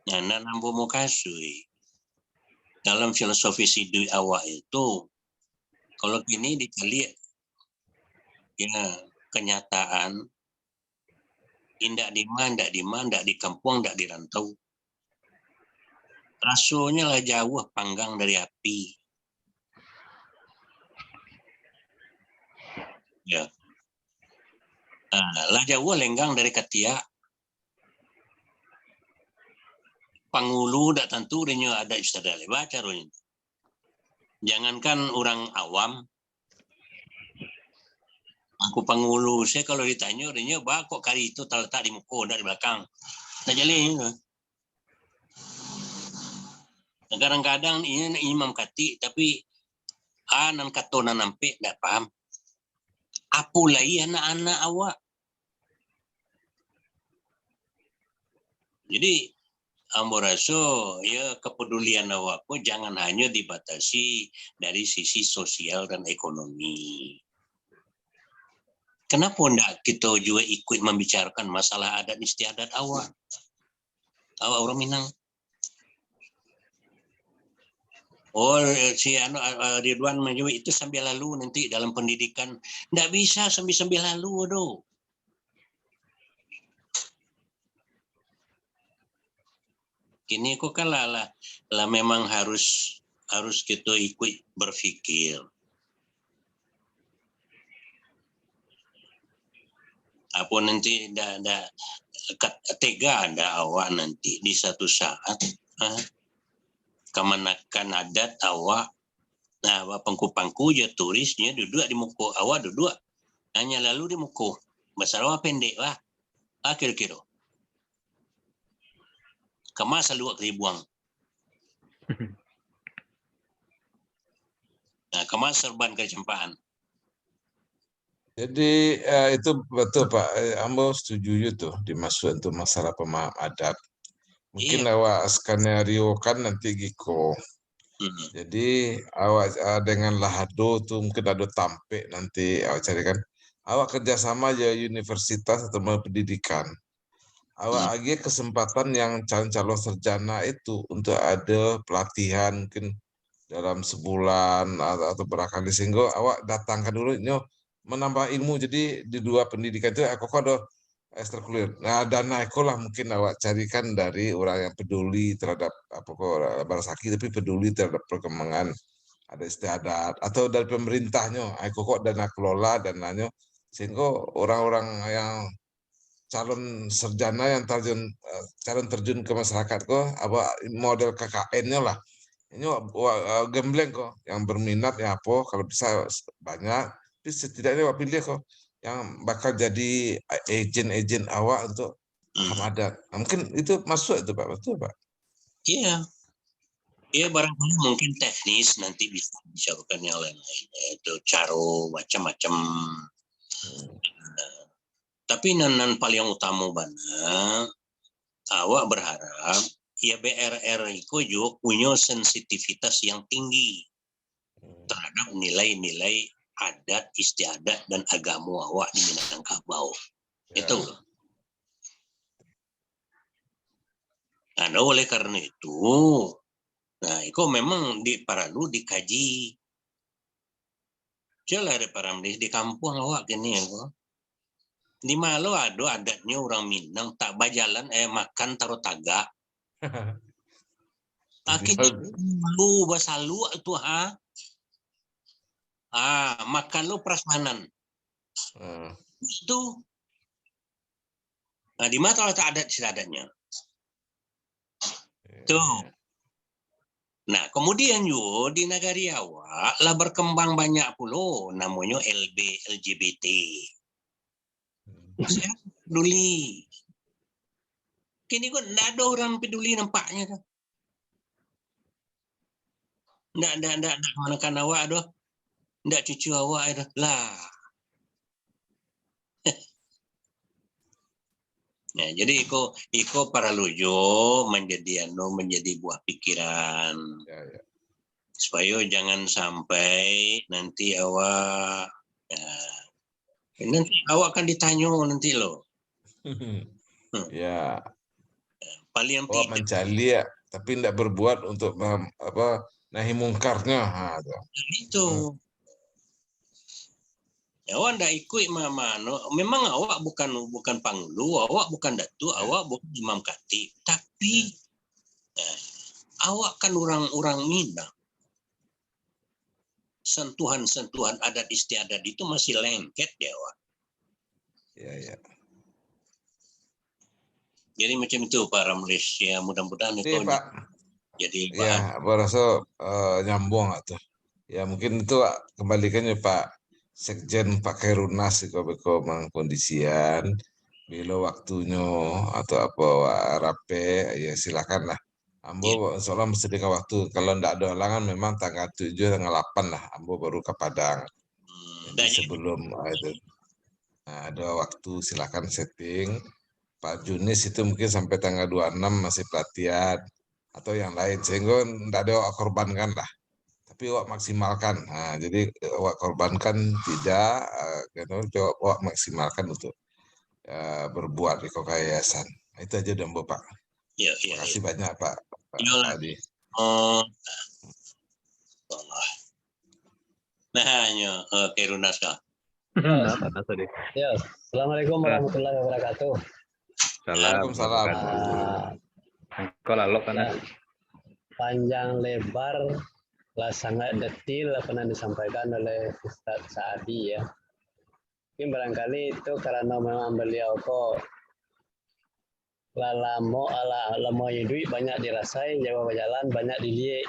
B: Nah, nambo mau kasih. Dalam filosofi hidup awak itu, kalau gini dicari ya kenyataan, indak di kampung, indak di rantau. Rasanya lah jauh panggang dari api. Ya. Lah jauh lenggang dari ketiak. Pangulu tak tentu dia ada istilah baca. Jangankan orang awam, Aku pangulu saya kalau ditanya orangnya kok kali itu terletak di muka enggak di belakang. Tak jalin. Kadang-kadang ini imam kati tapi anan katona nampe enggak paham. Apulai anak-anak awak. Jadi ambo rasa ya kepedulian awakku jangan hanya dibatasi dari sisi sosial dan ekonomi. Kenapa enggak kita juga ikut membicarakan masalah adat istiadat awak? Awak orang Minang. Oh, si Ridwan menyebut itu sambil lalu nanti dalam pendidikan. Enggak bisa sambil lalu, aduh. Kini kok kan lah memang harus kita ikut berpikir. Apa nanti ada tega ada awak nanti di satu saat kemanakan adat awak pangku-pangku je turisnya duduk di muka awak duduk hanya lalu di muka bahasa awak pendek lah kira-kira kemas luak dibuang kemas serban kecempaan.
C: Jadi itu betul Pak, Ambo setuju tuh dimasuk untuk masalah pemaham adat. Mungkin awak skenario kan nanti Giko. Jadi awak dengan Lahado tuh mungkin ada tampe nanti awak carikan. Awak kerjasama aja universitas atau pendidikan. Awak lagi kesempatan yang calon sarjana itu untuk ada pelatihan mungkin dalam sebulan atau berkali sehingga awak datangkan dulu menambah ilmu. Jadi di dua pendidikan itu aku ada ekstrakurikuler. Nah dana lah mungkin awak carikan dari orang yang peduli terhadap Barasaki tapi peduli terhadap perkembangan ada istiadat atau dari pemerintahnya. Aku kok dana kelola dananya sehingga orang-orang yang calon sarjana yang calon terjun ke masyarakat kok apa model KKN-nya lah. Ini gembleng kok yang berminat ya apa kalau bisa banyak. Tapi setidaknya awak pilih kok yang bakal jadi agen awak untuk paham adat. Nah, mungkin itu masuk itu Pak, betul Pak?
B: Iya. Iya barangkali mungkin teknis nanti bisa dibicarakan yang lain-lain itu caro macam-macam. Tapi nan paling utama bana awak berharap ya BRR itu juga punya sensitivitas yang tinggi terhadap nilai-nilai adat, istiadat, dan agama awak di Minangkabau. Ya. Itu. Nah, oleh karena itu, itu memang perlu dikaji. Jelas para di kampung awak gini ya. Di Malo ada adatnya orang Minang tak bajalan makan taruh tagak. Akhirnya lu basalu itu makan lu prasmanan. Itu. Nah, di mana kalau tak ada istiadatnya? Tuh. Nah, kemudian juga di negara awak lah berkembang banyak pula namanya LGBT. Saya peduli. Kini kok tidak ada orang peduli nampaknya kan. Tidak menekan awak aduh. Tidak cucu awak aduh. Lah. Nah, jadi iko para lujo menjadi buah pikiran. Ya. Supaya jangan sampai nanti awak nanti awak akan ditanya nanti loh.
C: Ya.
B: Paling
C: awak mencari ya, tapi tidak berbuat untuk nahi mungkarnya.
B: Itu. Awak tidak ikut memang awak bukan panglu, awak bukan datu, awak bukan imam khatib, tapi awak kan orang Minang. Sentuhan-sentuhan adat istiadat itu masih lengket ya awak.
C: Ya.
B: Jadi macam itu Pak Ramlis ya, mudah-mudahan itu
C: Pak.
B: Jadi
C: ya, aku rasa nyambung atau ya mungkin itu kembalikannya Pak Sekjen Pak Khairunnas beko mengkondisian bila waktunya atau apa rape ya silakan lah. Ambo soalnya mesti dikasih waktu. Kalau ndak ada halangan memang tanggal 7 tanggal 8 lah Ambo baru ke Padang. Jadi sebelum itu ada waktu silakan setting. Pak Junis itu mungkin sampai tanggal 26 masih pelatihan atau yang lain sehingga ndak ada korbankan lah. Tapi awak maksimalkan. Nah, jadi awak korbankan tidak, coba awak maksimalkan untuk berbuat di yayasan. Itu aja dan Bapak.
B: Iya,
C: Terima kasih banyak Pak Adi.
B: Nah, Khairunnas kah?
D: Ya, Assalamualaikum warahmatullahi wabarakatuh.
C: Waalaikumsalam.
A: Kau lalok kan?
D: Panjang lebar lah sangat detail pernah disampaikan oleh Ustadz Saadi ya. Mungkin barangkali itu karena memang beliau kok lamo duit banyak dirasai, Jawa berjalan banyak dilihat.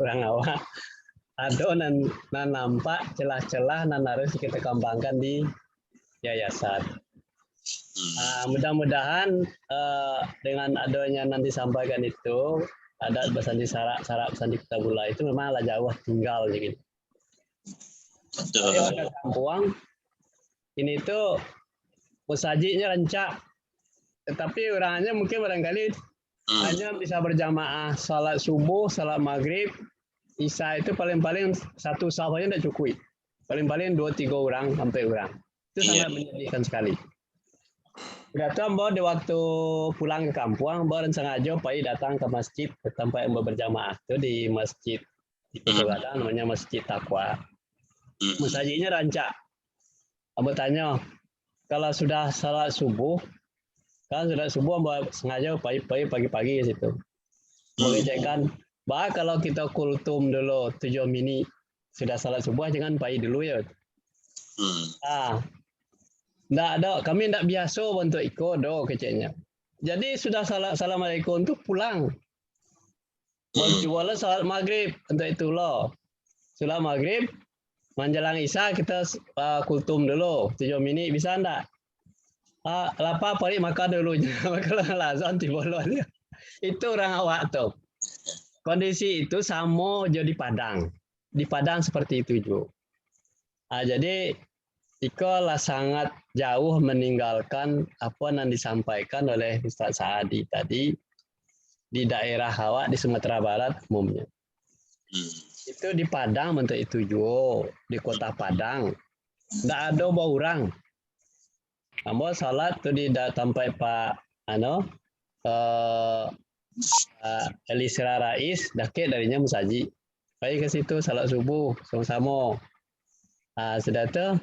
D: Kurang awak. Ada nan nampak celah-celah nan harus kita kembangkan di yayasan. Mudah-mudahan dengan adanya nanti sampaikan itu ada bersandi syarat bersandi kitabullah itu memang jauh tinggal gitu. Ada kampung ini tuh musajinya rancak, tetapi orangnya mungkin barangkali hanya bisa berjamaah salat subuh, salat maghrib, isya itu paling-paling satu saf aja tidak cukup. Paling-paling 2-3 orang sampai orang. Itu sangat menyedihkan sekali. Udah tuh Mbak di waktu pulang ke kampung, Mbak sengaja pergi datang ke masjid ke tempat Mbak berjamaah itu di masjid itu ada namanya Masjid Taqwa. Musajinya rancak. Mbak tanya, kalau sudah salat subuh, kan sudah subuh Mbak sengaja pagi-pagi ke situ. Boleh cekkan, Mbak kalau kita kultum dulu 7 menit sudah salat subuh jangan pagi dulu ya. Nggak ada, kami nggak biasa untuk ikut kecilnya. Jadi sudah assalamualaikum tuh pulang. Jualan salat maghrib untuk itu loh. Salat maghrib, menjelang isya kita kultum dulu 7 menit bisa enggak? Lapar paling makan dulu. Kalau lazan tibolon. Itu orang awak tuh. Kondisi itu sama jadi Padang. Di Padang seperti itu juga. Jadi Ikolah sangat jauh meninggalkan apa yang disampaikan oleh Ustadz Saadi tadi di daerah Hawa di Sumatera Barat umumnya. Itu di Padang bentuk itu juga di kota Padang. Tidak ada orang. Kamu salat tuh di sampai Pak Elisra Rais dake darinya musaji. Baik ke situ salat subuh sama-sama. Sudah tuh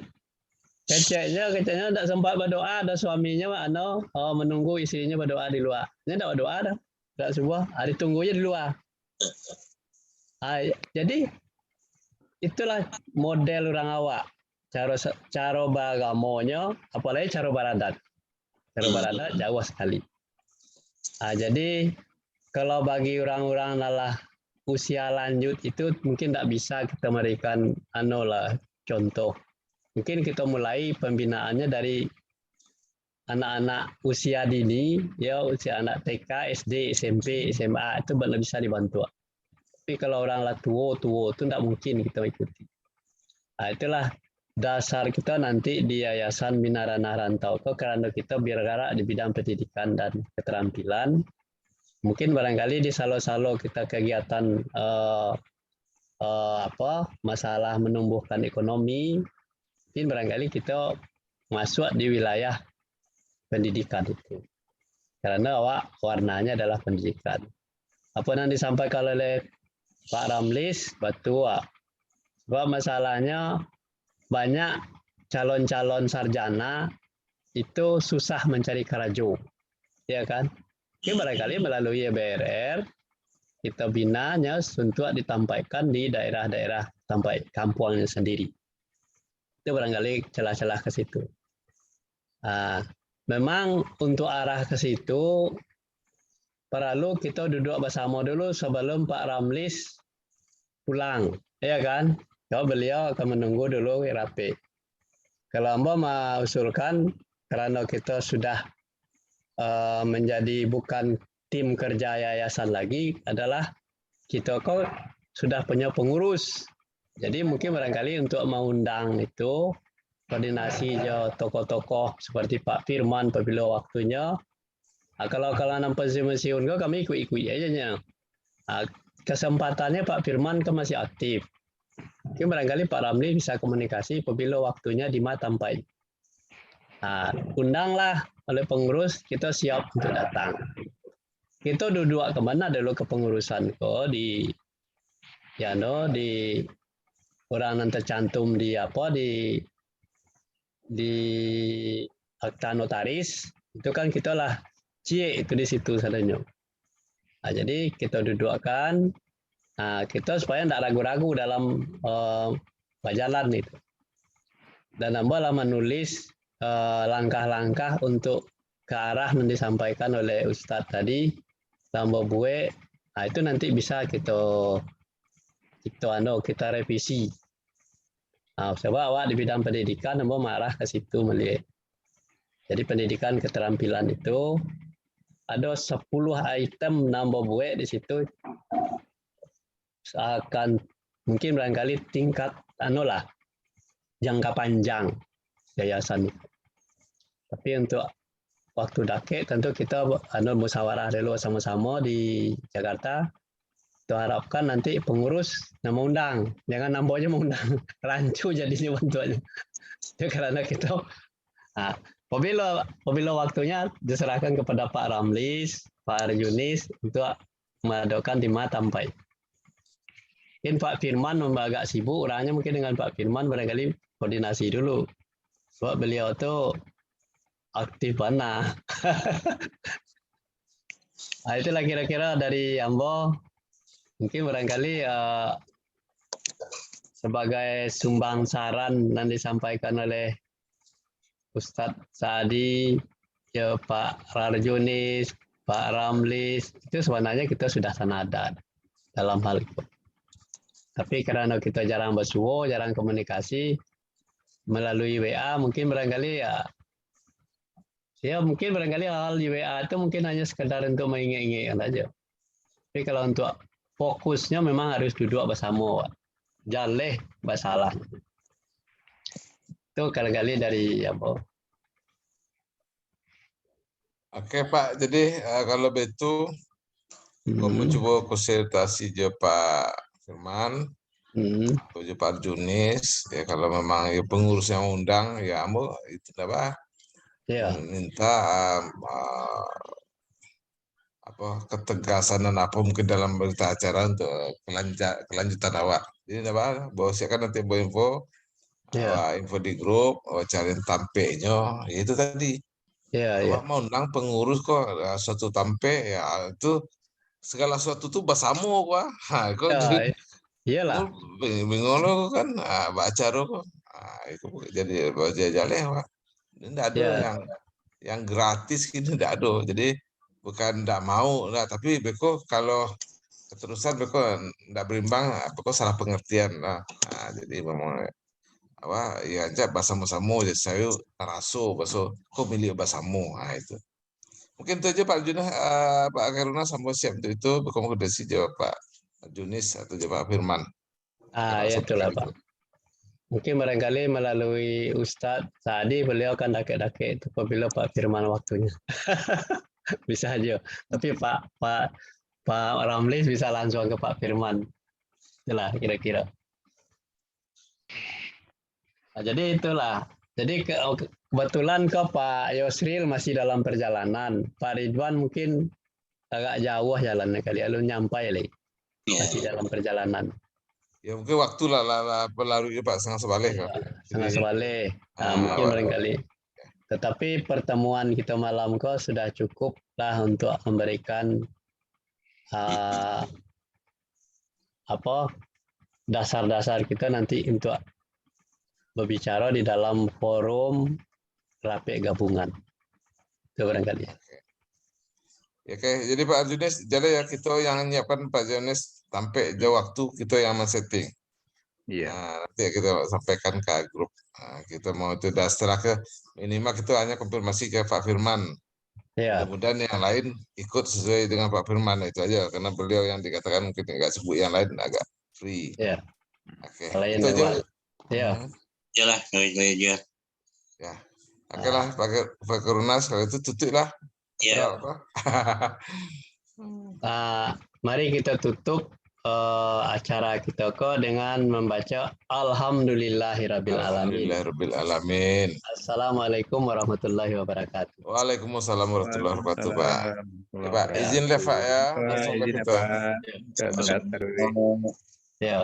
D: keceknya tidak sempat berdoa, ada suaminya menunggu istrinya berdoa di luar. Ini tidak berdoa dah, tidak sebuah, ditunggunya di luar. Jadi itulah model orang awak, cara bagamonya, apalagi cara baradat. Cara baradat jauh sekali. Jadi kalau bagi orang-orang adalah usia lanjut itu mungkin tidak bisa kita memberikan contoh. Mungkin kita mulai pembinaannya dari anak-anak usia dini, ya usia anak TK, SD, SMP, SMA itu lebih bisa dibantu. Tapi kalau orang tua itu tidak mungkin kita ikuti. Itulah dasar kita nanti di Yayasan Minarana Rantau karena kita bergerak di bidang pendidikan dan keterampilan. Mungkin barangkali di salo-salo kita kegiatan masalah menumbuhkan ekonomi. Mungkin barangkali kita masuk di wilayah pendidikan itu. Karena warnanya adalah pendidikan. Apa yang disampaikan oleh Pak Ramlis, betul. Sebab masalahnya banyak calon-calon sarjana itu susah mencari kerajo. Ya kan? Mungkin barangkali melalui BRR, kita binanya untuk ditampaikan di daerah-daerah sampai kampungnya sendiri. Itu barangkali celah-celah ke situ. Memang untuk arah ke situ perlu kita duduk bersama dulu sebelum Pak Ramlis pulang, ya kan? Kalau beliau akan menunggu dulu rapi. Kalau Amba mengusulkan, karena kita sudah menjadi bukan tim kerja yayasan lagi, adalah kita kok sudah punya pengurus. Jadi mungkin barangkali untuk mengundang itu koordinasi tokoh-tokoh seperti Pak Firman apabila waktunya. Kalau nampak pensiun kami ikut-ikut aja. Kesempatannya Pak Firman kan masih aktif. Mungkin barangkali Pak Ramli bisa komunikasi apabila waktunya di Matampai. Undanglah oleh pengurus, kita siap untuk datang. Kita duduk kemana dulu kepengurusan kok di orang yang tercantum di akta notaris itu kan kita lah itu di situ sadanya. Jadi kita dudukkan, kita supaya tidak ragu-ragu dalam berjalan itu. Dan nambahlah menulis langkah-langkah untuk ke arah yang disampaikan oleh Ustadz tadi, tambah bue, itu nanti bisa kita revisi. Coba awak di bidang pendidikan nambah marah ke situ melihat. Jadi pendidikan keterampilan itu ada 10 item nambah bue di situ akan mungkin barangkali tingkat jangka panjang yayasan itu. Tapi untuk waktu dake tentu kita musyawarah dulu sama-sama di Jakarta. Kita harapkan nanti pengurus nama undang, jangan nambahnya mengundang rancu jadinya bentuknya. Karena kita apabila waktunya diserahkan kepada Pak Ramlis, Pak Arjunis untuk mengadakan di Matampai. Mungkin Pak Firman agak sibuk, orangnya mungkin dengan Pak Firman barangkali koordinasi dulu. Sebab beliau itu aktif mana. Itulah kira-kira dari Ambo. Mungkin barangkali sebagai sumbang saran yang disampaikan oleh Ustadz Saadi, Pak Rarjunis, Pak Ramlis, itu sebenarnya kita sudah sanada dalam hal itu. Tapi karena kita jarang bersuara, jarang komunikasi melalui WA, mungkin barangkali mungkin barangkali hal di WA itu mungkin hanya sekedar untuk mengingat-ingatkan saja. Tapi kalau untuk fokusnya memang harus duduk bersama, jaleh masalah. Itu kali-kali dari apa?
C: Oke Pak, jadi kalau begitu, kamu coba konsultasi je Pak Firman, atau je Pak Arjunis, ya kalau memang ya pengurus yang undang, ya kamu itu apa? Minta ketegasan dan apa mungkin dalam berita acara untuk kelanjutan awak. Jadi apa? Bahwa saya kan nanti info di grup, cariin tampeknya, ya itu tadi. Awak mau undang pengurus kok suatu tampe, ya itu segala sesuatu tuh bersama kok. Kok
D: iyalah.
C: Bingung lo kan, baca kok. Itu jadi baca jaleh, Pak. Tidak ada yang gratis gitu, tidak ada. Jadi bukan tidak mau, tapi beko kalau keterusan beko tidak berimbang, beko salah pengertian lah. Jadi memang ya aja bersama-sama, jadi saya taraso baso kok milih bersama, itu. Mungkin itu aja Pak Junah, Pak Karuna sampai siap untuk itu, berkomunikasi jawab Pak Junis atau jawab Pak Firman.
D: Ya itulah Pak. Mungkin barangkali melalui Ustadz Saadi beliau akan dake-dake itu apabila Pak Firman waktunya. Bisa aja. Tapi Pak Ramlis bisa langsung ke Pak Firman. Itulah kira-kira. Jadi itulah. Jadi kebetulan Pak Yosril masih dalam perjalanan. Pak Ridwan mungkin agak jauh jalannya kali, lalu nyampai lagi. Masih dalam perjalanan.
C: Ya mungkin waktu lah berlalu Pak setengah sebalik.
D: Setengah sebalik. Mungkin barangkali. Tetapi pertemuan kita malam kok sudah cukup lah untuk memberikan dasar-dasar kita nanti untuk berbicara di dalam forum rapi gabungan. Itu barangkali.
C: Oke, jadi Pak Arjunis, jadi ya kita yang menyiapkan Pak Arjunis sampai jauh waktu kita yang men-setting.
A: Iya.
C: Nah, nanti kita sampaikan ke grup. Nah, kita mau itu setelah ke minimal kita hanya konfirmasi ke Pak Firman.
D: Ya,
C: Mudah-mudahan yang lain ikut sesuai dengan Pak Firman itu aja, karena beliau yang dikatakan mungkin nggak sebut yang lain agak free.
D: ya.
C: Oke,
D: Lain
C: itu aja.
D: memang. Ya.
B: Jelas aja.
C: Ya, oke lah Pak Kerunas, kalau itu tutup lah.
B: Ya.
D: Mari kita tutup acara kita dengan membaca Alhamdulillahirabbil alamin.
C: Alhamdulillahirrahmanirrahim.
D: Assalamualaikum warahmatullahi wabarakatuh.
C: Waalaikumsalam warahmatullahi wabarakatuh, Pak.
A: Waalaikumsalam.
C: Pak, izin deh Pak ya.
A: Pak,
C: Langsung
A: izin ya
C: kita.
A: Pak. Ke Makassar.
D: Ya.